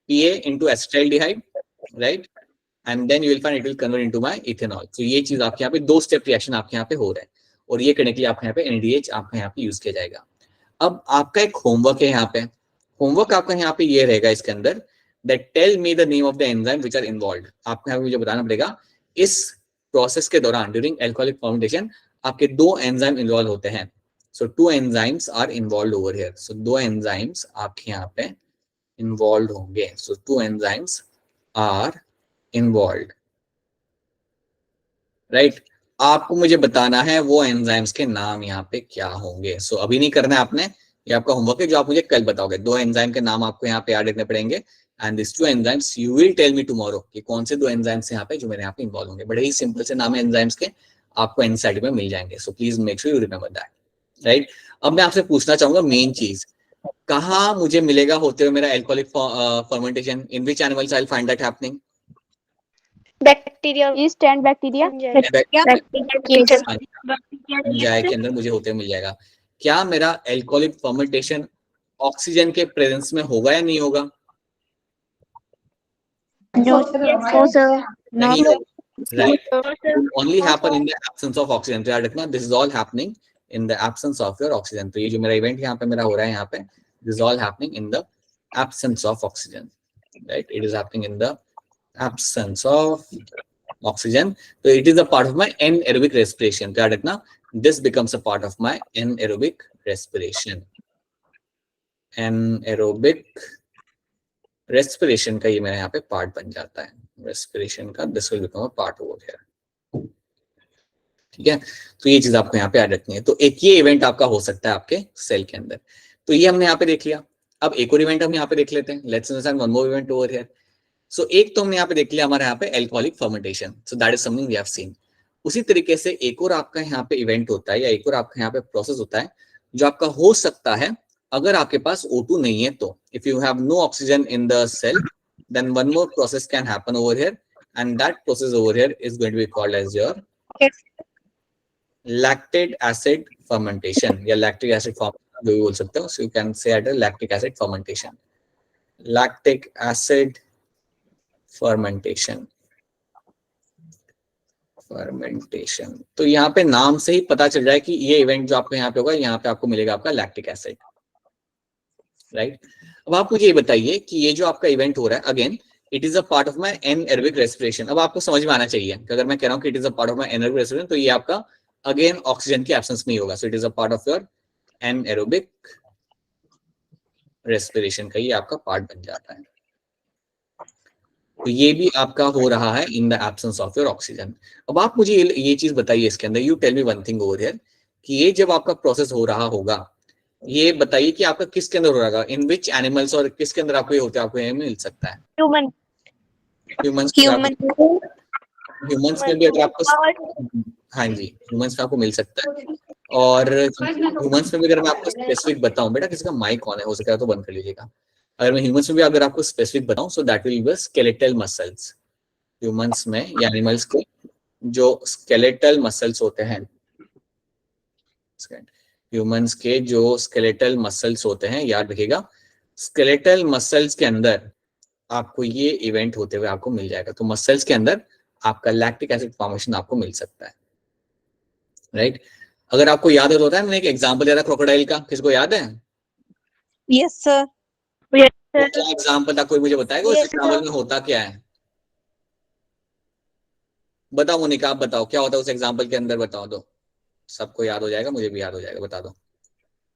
PA into acetaldehyde, right? And then you will find it will convert into my ethanol. So ये चीज आपके यहाँ पे 2 स्टेप रिएक्शन आपके यहाँ पे हो रहा है, और ये करने के लिए आपके यहाँ पे NADH आपके यहाँ पे यूज किया जाएगा। अब आपका एक होमवर्क है यहाँ पे, होमवर्क आपका यहाँ पे ये रहेगा इसके अंदर, that tell me the name of the enzyme which are involved। आपको यहाँ पे मुझे बताना पड़ेगा इस प्रोसेस के दौरान ड्यूरिंग एल्कोहलिक फर्मेंटेशन आपके 2 एंजाइम इन्वॉल्व होते हैं। So 2 enzymes are involve over here. So 2 enzymes आपके यहाँ पे इन्वॉल्व होंगे। So 2 enzymes are involve, right. आपको मुझे बताना है वो एंजाइम्स के नाम यहाँ पे क्या होंगे। सो अभी नहीं करना है आपने, ये आपका होमवर्क है जो आप मुझे कल बताओगे। 2 एंजाइम के नाम आपको यहाँ पे याद रखने पड़ेंगे, and this 2 enzymes you will tell me tomorrow कि कौन से 2 एंजाइम्स यहाँ पे जो मेरे यहाँ पे इन्वॉल्व होंगे। बड़े ही सिंपल से नाम है एंजाइम्स के, आपको एनसीईआरटी में मिल जाएंगे। So please make sure you remember that, right. अब मैं आपसे पूछना चाहूंगा मेन चीज, कहाँ मुझे मिलेगा होते हुए मेरा alcoholic fermentation, in which animals I will find that happening? Bacteria. Yeast and bacteria. जाए के अंदर मुझे होते मिल जाएगा। क्या मेरा एल्कोहलिक फर्मेंटेशन ऑक्सीजन के प्रेजेंस में होगा या नहीं होगा? No, sir. नहीं होगा, right. Only happen in the absence of oxygen. तो याद रखना, this is all happening in the absence of your oxygen. तो ये जो मेरा इवेंट यहाँ पे मेरा हो रहा है यहाँ पे, this is all happening in the absence of oxygen, right. It is happening in the absence of oxygen. So it is a part of my anaerobic respiration. तो याद रखना, this becomes a part of my anaerobic respiration. Anaerobic respiration का ये मेरा यहाँ पे पार्ट बन जाता है, respiration का this will become a part over here. ठीक है, तो ये चीज आपको यहाँ पे याद रखनी है। तो एक ये इवेंट आपका हो सकता है आपके सेल के अंदर। तो ये हमने यहाँ पे देख लिया। अब एक और इवेंट हम यहाँ पे देख लेते हैं। Let's understand one more event over here. सो एक तो हमने यहाँ पे देख लिया हमारे यहाँ पे alcoholic fermentation. So that is something we have seen. उसी तरीके से एक और आपका यहाँ पे इवेंट होता है, या एक और आपका यहाँ पे प्रोसेस होता है जो आपका हो सकता है अगर आपके पास O2 नहीं है तो। If you have no oxygen in the cell, then one more process can happen over here, and that process over here is going to be called as your lactic acid fermentation, या लैक्टिक एसिड फर्मेंटेशन भी बोल सकते हो। So you can say at lactic acid fermentation, lactic acid fermentation. तो यहाँ पे नाम से ही पता चल रहा है कि ये इवेंट जो आपको यहाँ पे होगा, यहाँ पे आपको मिलेगा आपका लैक्टिक एसिड, राइट। अब आप मुझे ये बताइए कि ये जो आपका इवेंट हो रहा है, again it is a part of my anaerobic respiration. अब आपको समझ में आना चाहिए कि अगर मैं कह रहा हूँ कि it is a part of my anaerobic respiration, तो ये आपका अगेन ऑक्सीजन की एब्सेंस में ही होगा। So it is a part of your anaerobic respiration का ये आपका पार्ट बन जाता है। तो ये भी आपका हो रहा है in the absence of your oxygen. अब आप मुझे ये चीज बताइए इसके अंदर, you tell me one thing over here, कि ये जब आपका प्रोसेस हो रहा होगा, ये बताइए कि आपका किसके अंदर हो रहा है, इन विच एनिमल्स, और किसके अंदर आपको ये होते हैं, आपको ये मिल सकता है? Human. ह्यूमंस में भी अगर आपको, हाँ जी, ह्यूमंस में आपको मिल सकता है। और ह्यूमंस में भी अगर मैं आपको स्पेसिफिक बताऊं, बेटा किसी का माइक ऑन है, हो सके तो बंद कर लीजिएगा। अगर मैं ह्यूमंस में भी अगर आपको स्पेसिफिक बताऊं, so that will B skeletal muscles. Humans में या एनिमल्स के जो स्केलेटल मसल्स होते हैं, ह्यूमंस के जो स्केलेटल मसल्स होते हैं, याद रखिएगा, स्केलेटल मसल्स के अंदर आपको ये इवेंट होते हुए आपको मिल जाएगा। तो मसल्स के अंदर आपका लैक्टिक एसिड फॉर्मेशन आपको मिल सकता है, राइट। अगर आपको याद है तो होता है, मैंने एक एग्जांपल दिया था क्रोकोडाइल का, किसको याद है? Yes, sir. क्या एग्जांपल था, कोई मुझे बताएगा उस एग्जांपल में होता क्या है? बताओ मोनिका, आप बताओ क्या होता है उस एग्जांपल के अंदर, बताओ। तो सबको याद हो जाएगा, मुझे भी याद हो जाएगा, बता दो।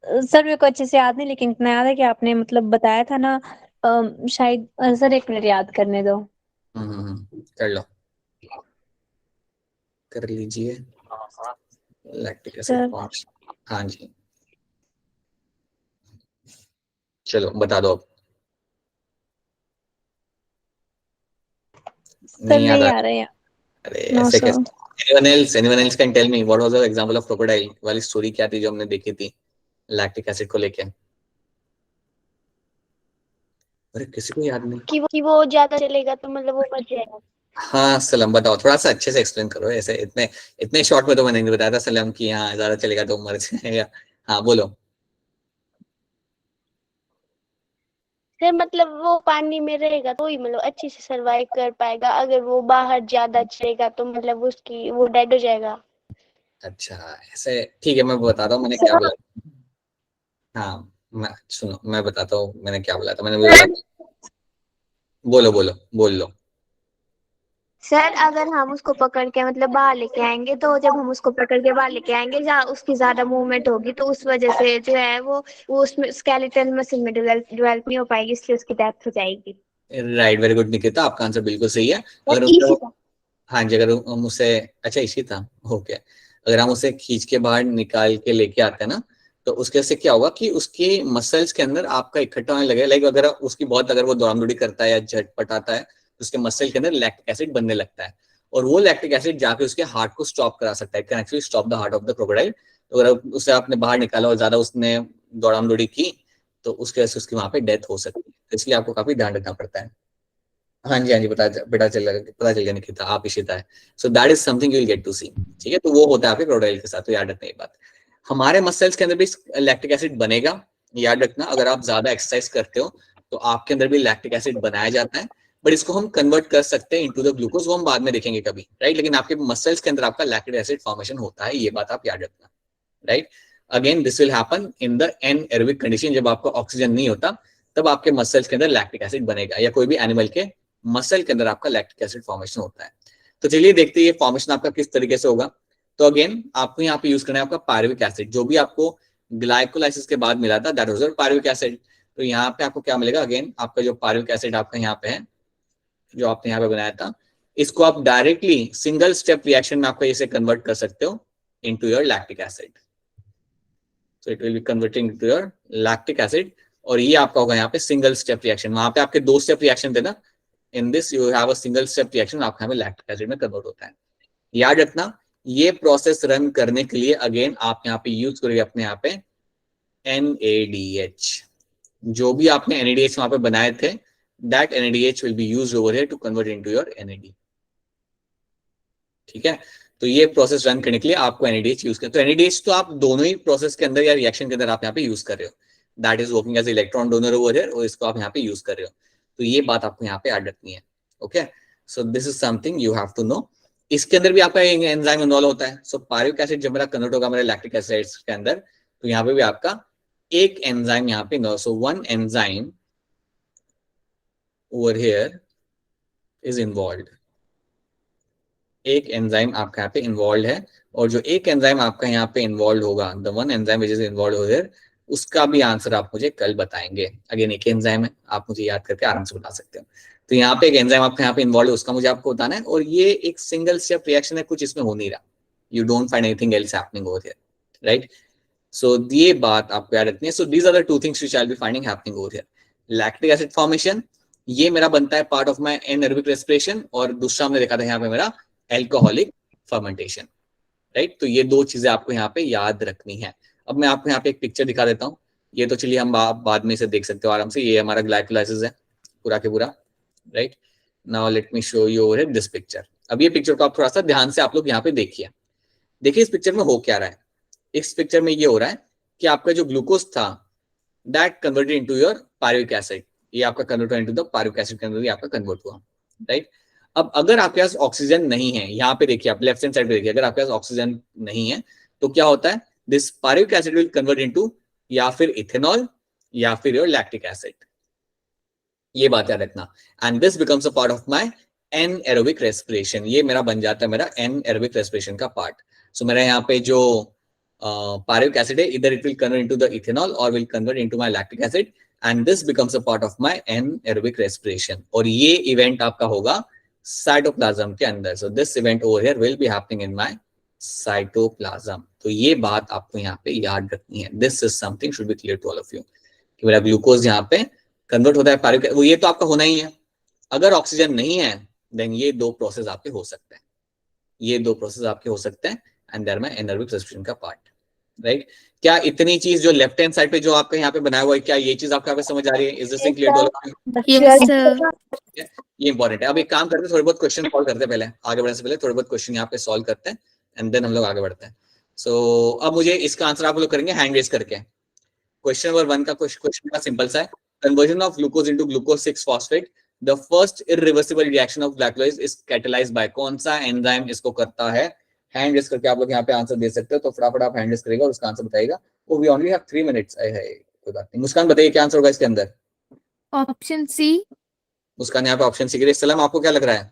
सर मेरे को अच्छे से याद नहीं, लेकिन इतना याद है कि आपने मतलब बताया था ना, शायद सर एक मिनट याद करने दो। कर लो, कर लीजिए। लैक्टिक एसिड सर फॉर्मेशन, हाँ जी, चलो बता दो अब। सर नहीं याद नहीं आ? आ रहा है। अरे नो ऐसे सर। कैसे? anyone else can tell me what was the example of crocodile वाली स्टोरी क्या थी जो हमने देखी थी लैक्टिक एसिड को लेके? अरे किसी को याद नहीं? कि वो ज्यादा चलेगा तो मतलब वो मर जाएगा। हाँ सलम बताओ, थोड़ा सा अच्छे से एक्सप्लेन करो, ऐसे इतने इतने शॉर्ट में तो मैंने नहीं बताया था सलम कि हाँ ज्यादा चलेगा तो मर जाएगा। हाँ बोलो। फिर मतलब वो पानी में रहेगा तो ही मतलब अच्छे से सरवाइव कर पाएगा, अगर वो बाहर ज्यादा चलेगा तो मतलब उसकी वो डेड हो जाएगा। अच्छा ऐसे, ठीक है मैं बताता हूँ मैंने क्या बोला। हाँ मैं सुनो, मैं बताता हूँ मैंने क्या बोला था। मैंने बोला था, बोलो बोलो बोल लो। सर अगर हम उसको पकड़ के मतलब बाहर लेके आएंगे, तो जब हम उसको पकड़ के बाहर लेके आएंगे जहाँ उसकी ज्यादा मूवमेंट होगी, तो उस वजह से जो है वो उसमें स्केलेटल मसल में डेवलप नहीं हो पाएगी, इसलिए उसकी डेथ हो जाएगी। राइट, वेरी गुड निकिता, आपका आंसर बिल्कुल सही है। और अगर इसी उसको, हाँ जी, अगर हम उसे, अच्छा इसी था, ओके, अगर हम उसे खींच के बाहर निकाल के लेके आते हैं ना, तो उसके से क्या होगा कि उसके मसल्स के अंदर आपका इकट्ठा होने लगेगा। लाइक अगर उसकी बहुत, अगर वो दौड़ाम दौड़ी करता है या झटपटाता है तो उसके मसल के अंदर लैक्टिक एसिड बनने लगता है, और वो लैक्टिक एसिड जाके उसके हार्ट को स्टॉप करा सकता है, can actually stop the heart of the crocodile. तो अगर उसे आपने बाहर निकाला और ज्यादा उसने दौड़ाम दौड़ी की तो उसके वजह से उसकी वहां पे डेथ हो सकती है, तो इसलिए आपको काफी ध्यान रखना पड़ता है। हाँ जी हाँ जी, पता चल गया निकिता, आप इशिता है। So that is something you will get to see. ठीक है, तो वो होता है आपके क्रोकोडाइल के साथ, तो याद रखना ये बात। हमारे मसल्स के अंदर भी लैक्टिक एसिड बनेगा, याद रखना। अगर आप ज्यादा एक्सरसाइज करते हो तो आपके अंदर भी लैक्टिक एसिड बनाया जाता है, बट इसको हम कन्वर्ट कर सकते हैं इनटू द ग्लूकोज, वो हम बाद में देखेंगे कभी, राइट। लेकिन आपके मसल्स के अंदर आपका लैक्टिक एसिड फॉर्मेशन होता है, ये बात आप याद रखना, right. Again this will happen in the anaerobic condition, जब आपको ऑक्सीजन नहीं होता तब आपके मसल्स के अंदर लैक्टिक एसिड बनेगा, या कोई भी एनिमल के मसल के अंदर आपका लैक्टिक एसिड फॉर्मेशन होता है। तो चलिए देखते हैं ये फॉर्मेशन आपका किस तरीके से होगा। तो अगेन आपको यहाँ पे यूज करना है आपका पायरुविक एसिड, जो भी आपको ग्लाइकोलाइसिस के बाद मिला था दैट वाज पायरुविक एसिड। तो यहाँ पे आपको क्या मिलेगा, अगेन आपका जो पायरुविक एसिड आपका यहाँ पे है, जो आपने यहाँ पे बनाया था, इसको आप डायरेक्टली सिंगल स्टेप रिएक्शन में आपको इसे कन्वर्ट कर सकते हो into your lactic acid. So it will be converting to your lactic acid, और ये आपका होगा यहाँ पे सिंगल स्टेप रिएक्शन। वहां पे आपके दो स्टेप रिएक्शन थे ना, in this you have a single step reaction, आपका यहाँ पे लैक्टिक एसिड में कन्वर्ट होता है। याद रखना, ये प्रोसेस रन करने के लिए अगेन आप यहाँ पे यूज करोगे अपने यहाँ पे NADH। जो भी आपने NADH वहां पे बनाए थे, that NADH will be used over here to convert into your NAD। ठीक है, तो ये प्रोसेस रन करने के लिए आपको NADH यूज कर, तो NADH तो आप दोनों ही प्रोसेस के अंदर या रिएक्शन के अंदर आप यहाँ पे यूज कर रहे हो, that is working as electron donor over here, और इसको आप यहाँ पे यूज कर रहे हो। तो ये बात आपको यहाँ पे याद रखनी है। Okay, so this is something you have to know. इसके अंदर भी आपका एंजाइम इन्वॉल्व होता है। सो पायरुविक एसिड जब मेरा कन्वर्ट होगा मेरे लैक्टिक एसिड के अंदर, तो यहाँ पे भी आपका एक एंजाइम यहाँ पे, so one enzyme over here is involve. एक एंजाइम आपका यहाँ पे इन्वॉल्व है, और जो एक एंजाइम आपका यहाँ पे इन्वॉल्व होगा, the one enzyme which is involve हो देयर, उसका भी आंसर आप मुझे कल बताएंगे। अगेन एक एंजाइम है, आप मुझे याद करके आराम से बता सकते हो। तो यहाँ पे एक एंजाइम आपका यहाँ पे इन्वॉल्व है, उसका मुझे आपको बताना है, और ये एक सिंगल स्टेप रिएक्शन है, कुछ इसमें हो नहीं रहा, you don't find anything else happening over here, right. So ये बात आपको याद रखनी है। So these are the two things which I will be finding happening over here. Lactic acid formation, ये मेरा बनता है part of my anaerobic respiration, और दूसरा हमने देखा था यहाँ पे मेरा एल्कोहलिक फर्मेंटेशन, राइट। तो ये दो चीजें आपको यहाँ पे याद रखनी है। अब मैं आपको यहाँ पे एक पिक्चर दिखा देता हूँ, ये तो चलिए हम बाद में इसे देख सकते हो आराम से। ये हमारा ग्लाइकोलाइसिस है पूरा के पूरा, right. Now let me show you over this picture. अब ये पिक्चर को आप थोड़ा सा ध्यान से आप लोग यहाँ पे देखिए। देखिए इस पिक्चर में हो क्या रहा है। इस पिक्चर में ये हो रहा है कि आपका जो ग्लूकोज था that converted into your pyruvic acid, ये आपका convert into the pyruvic acid के अंदर आपका कन्वर्ट हुआ, राइट। अब अगर आपके पास ऑक्सीजन नहीं है, यहाँ पे देखिए आप लेफ्ट हैंड साइड पे देखिए, अगर आपके पास ऑक्सीजन नहीं है तो क्या होता है, this pyruvic acid will convert into या फिर इथेनॉल या फिर योर लैक्टिक एसिड, ये बात याद रखना। And this becomes a part of my anaerobic respiration, ये मेरा बन जाता है मेरा एनएरोबिक रेस्पिरेशन का पार्ट। सो मेरा यहाँ पे जो pyruvic acid है, either it will convert into the ethanol or will convert into my lactic acid and this becomes a part of my anaerobic respiration. और ये event आपका होगा साइटोप्लाज्म के अंदर. So this event over here will be happening in my cytoplasm. तो ये बात आपको यहाँ पे याद रखनी है. This is something should be clear to all of you. कि मेरा ग्लूकोज यहाँ पे कन्वर्ट होता है पायरुविक, वो ये तो आपका होना ही है. अगर ऑक्सीजन नहीं है देन ये दो प्रोसेस आपके हो सकते हैं, ये दो प्रोसेस आपके हो सकते हैं एंड देयर में एनारोबिक रेस्पिरेशन का पार्ट. राइट, क्या इतनी चीज जो लेफ्ट हैंड साइड पे जो आपका यहाँ पे बनाया हुआ है, क्या ये चीज आपको समझ आ रही है? Is this thing clear to all of you? Yes sir. ये इंपॉर्टेंट है. अब एक काम करते हैं, थोड़े बहुत क्वेश्चन सॉल्व करते हैं. पहले आगे बढ़ने से पहले थोड़े बहुत क्वेश्चन यहाँ पे सॉल्व करते हैं एंड देन हम लोग आगे बढ़ते हैं. सो अब मुझे इसका आंसर आप लोग करेंगे हैंड रेज करके. क्वेश्चन नंबर 1 का क्वेश्चन का सिंपल सा है. Conversion of glucose into glucose 6 phosphate, the first irreversible reaction of glycolysis is catalysed by. कौन सा एंजाइम इसको करता है? हैंड रेज करके आप लोग यहाँ पे आंसर दे सकते हो. तो फटाफट आप हैंड रेज करेगा और उसका आंसर बताएगा. वो वी ओनली हैव 3 मिनट्स. कोई बात नहीं. मुस्कान बताइए क्या आंसर होगा इसके अंदर? Option C. मुस्कान यहाँ पे ऑप्शन सी के लिए. सलाम आपको क्या लग रहा है?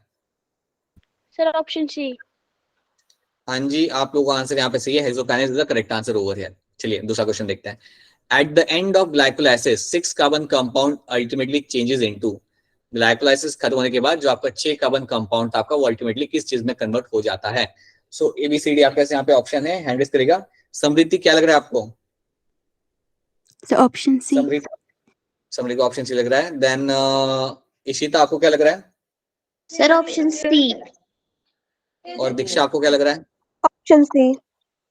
Sir option C. हाँ जी, आप लोगों का आंसर यहाँ पे सही है. Hexokinase is the correct answer over here. चलिए दूसरा क्वेश्चन देखते हैं. At the end of glycolysis, 6 carbon compound ultimately changes into. Glycolysis खत्म होने के बाद जो आपका 6 कार्बन कंपाउंड था आपका, वो अल्टीमेटली किस चीज में कन्वर्ट हो जाता है? सो एबीसीडी आपके यहाँ पे ऑप्शन है. हैंड रेज करेगा. समृद्धि क्या लग रहा है आपको? Option C. समृद्धि को ऑप्शन सी लग रहा है. देन इशिता आपको क्या लग रहा है? Sir option C. और दीक्षा आपको क्या लग रहा है? Option C.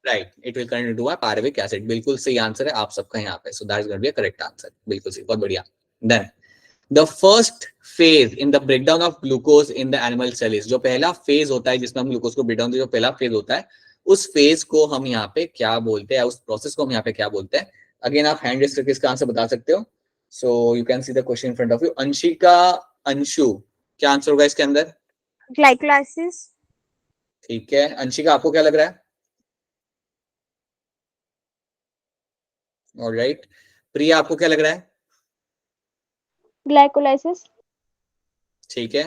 Right, it will convert into pyruvic acid. बिल्कुल सही आंसर है आप सबका यहाँ पे. So that is going to be a correct answer. बिल्कुल सही, बहुत बढ़िया. Then the first phase in the breakdown of glucose in the animal cell is. जो पहला फेज होता है जिसमें हम ग्लूकोज को ब्रेकडाउन, जो पहला फेज होता है, उस फेज को हम यहाँ पे क्या बोलते हैं? उस प्रोसेस को हम यहाँ पे क्या बोलते हैं? अगेन आप हैंड रेज करके इसका आंसर बता सकते हो. So you can see the question in front of you. Anshika, Anshu क्या आंसर होगा इसके अंदर? ग्लाइकोलाइसिस. ठीक है. अंशिका आपको क्या लग रहा है? ऑलराइट. प्रिया आपको क्या लग रहा है? ग्लाइकोलाइसिस. ठीक है.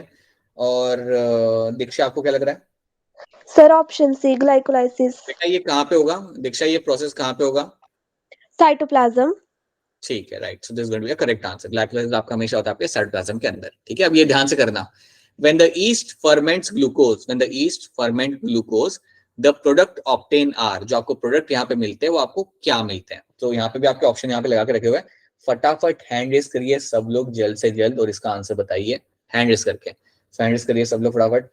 और दीक्षा आपको क्या लग रहा है? Sir option C, glycolysis. बेटा ये कहाँ पे होगा दीक्षा? ये प्रोसेस कहाँ पे होगा? साइटोप्लाज्म. ठीक है. Right, so this going to be the correct answer. Glycolysis आपका हमेशा होता है आपके साइटोप्लाज्म के अंदर. ठीक है. अब ये ध्यान से करना. When the yeast ferments glucose, when the yeast ferment glucose, the product obtain are. जो आपको प्रोडक्ट यहाँ पे मिलते हैं वो आपको क्या मिलते हैं? तो यहाँ पे भी आपके ऑप्शन यहाँ पे लगा के रखे हुए हैं. फटाफट हैंड रेज करिए सब लोग जल्द से जल्द और इसका आंसर बताइए हैंड रेज करके. हैंड रेज करिए सब लोग फटाफट.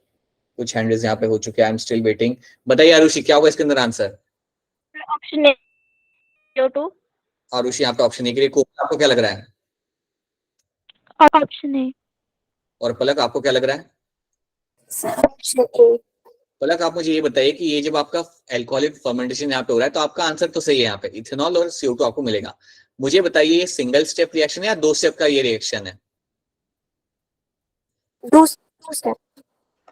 कुछ हैंड रेज यहाँ पे हो चुके हैं. I am still waiting. बताइए आरुषि क्या होगा इसके अंदर answer? Option A. CO2. Arushi यहाँ पे ऑप्शन ए के लिए. कोमल आपको क्या लग रहा है? Option A. और पलक आपको क्या लग रहा है? Option A. पलक आप मुझे ये बताइए कि ये जब आपका एल्कोहलिक फर्मेंटेशन यहाँ पे हो रहा है तो आपका आंसर तो सही है. यहाँ पे इथेनॉल और CO2 आपको मिलेगा. मुझे बताइए ये सिंगल स्टेप रिएक्शन है या 2 स्टेप का ये रिएक्शन है? 2 step.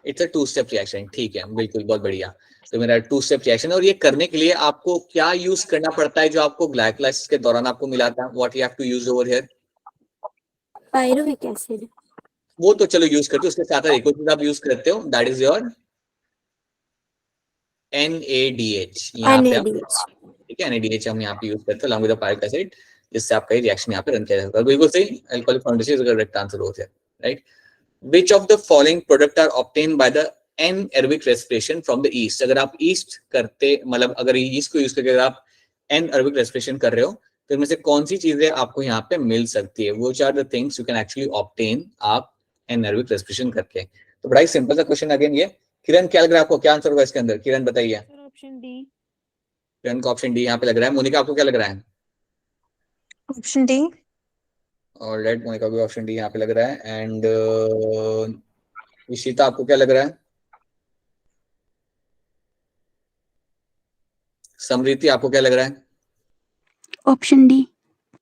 It's a 2 step reaction. ठीक है, बिल्कुल, बहुत बढ़िया. तो मेरा 2 स्टेप रिएक्शन. और ये करने के लिए आपको क्या यूज करना पड़ता है जो आपको ग्लाइकोलाइसिस के दौरान आपको मिला था? What you have to use over here? Pyruvic acid. वो तो चलो यूज करते हो. उसके साथ एक और चीज आप यूज करते हो, दैट इज योर NADH. यहाँ पे ठीक है, NADH हम यहाँ पे यूज करते हैं along with the pyruvic acid, जिससे आपका ये रिएक्शन यहाँ पे रन किया जाता है. बिल्कुल सही. Alcoholic fermentation is the correct answer होता है. Right. Which of the following product are obtained by the anaerobic respiration from the yeast? अगर आप yeast करते, मतलब अगर yeast को यूज करके अगर आप anaerobic respiration कर रहे हो तो इनमें से कौन सी चीजें आपको यहाँ पे मिल सकती है? Which are the things you can actually obtain आप anaerobic respiration करके? तो बड़ा ही सिंपल सा क्वेश्चन. अगेन ये किरण क्या लग रहा है आपको? क्या आंसर होगा इसके अंदर? किरण बताइए. Option D. किरण को ऑप्शन डी यहाँ पे लग रहा है. मोनिका आपको क्या लग रहा है? Option D. ऑलराइट, मोनिका भी ऑप्शन डी यहाँ पे लग रहा है. एंड इशिता आपको क्या लग रहा है? समृद्धि आपको क्या लग रहा है? Option D.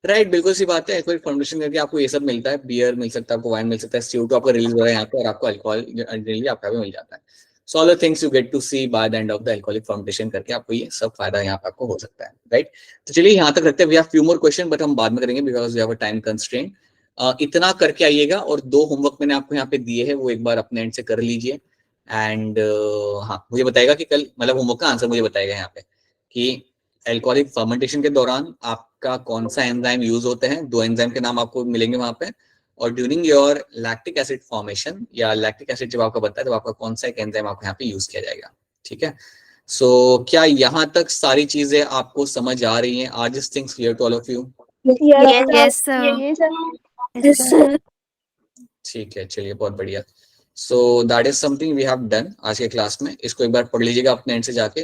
राइट, बिल्कुल सी बात है. एक फॉर्मेशन करके आपको ये सब मिलता है. बियर मिल सकता है आपको, वाइन मिल सकता है, CO2 आपका रिलीज हो रहा है यहाँ पे, और आपको अल्कोहल जनरली आपका भी मिल जाता है. So all the things you get to see by the end of the alcoholic fermentation करके आपको ये सब फायदा यहाँ पे आपको हो सकता है. राइट. तो चलिए यहाँ तक रखते हैं. We have few more question but हम बाद में करेंगे because we have a time constraint. इतना करके आइएगा और 2 होमवर्क मैंने आपको यहाँ पे दिए हैं वो एक बार अपने एंड से कर लीजिए. एंड हाँ, मुझे बताएगा कि कल, मतलब होमवर्क का आंसर मुझे बताएगा यहाँ पे कि एल्कोहलिक फर्मेंटेशन के दौरान आपका कौन सा एंजाइम यूज होते हैं, 2 एंजाइम के नाम आपको मिलेंगे वहां पे, और during your lactic acid formation या लैक्टिक एसिड जब आपका बनता है तो आपका कौन सा एक एंजाइम आपको यहाँ पे यूज किया जाएगा। ठीक है, सो क्या यहाँ तक सारी चीजें आपको समझ आ रही हैं? Are this things clear to all of you? Yes, sir. Yes, sir. ठीक है, चलिए बहुत बढ़िया। So that is something we have done आज के क्लास में। इसको एक बार पढ़ लीजिएगा अपने एंड से जाके।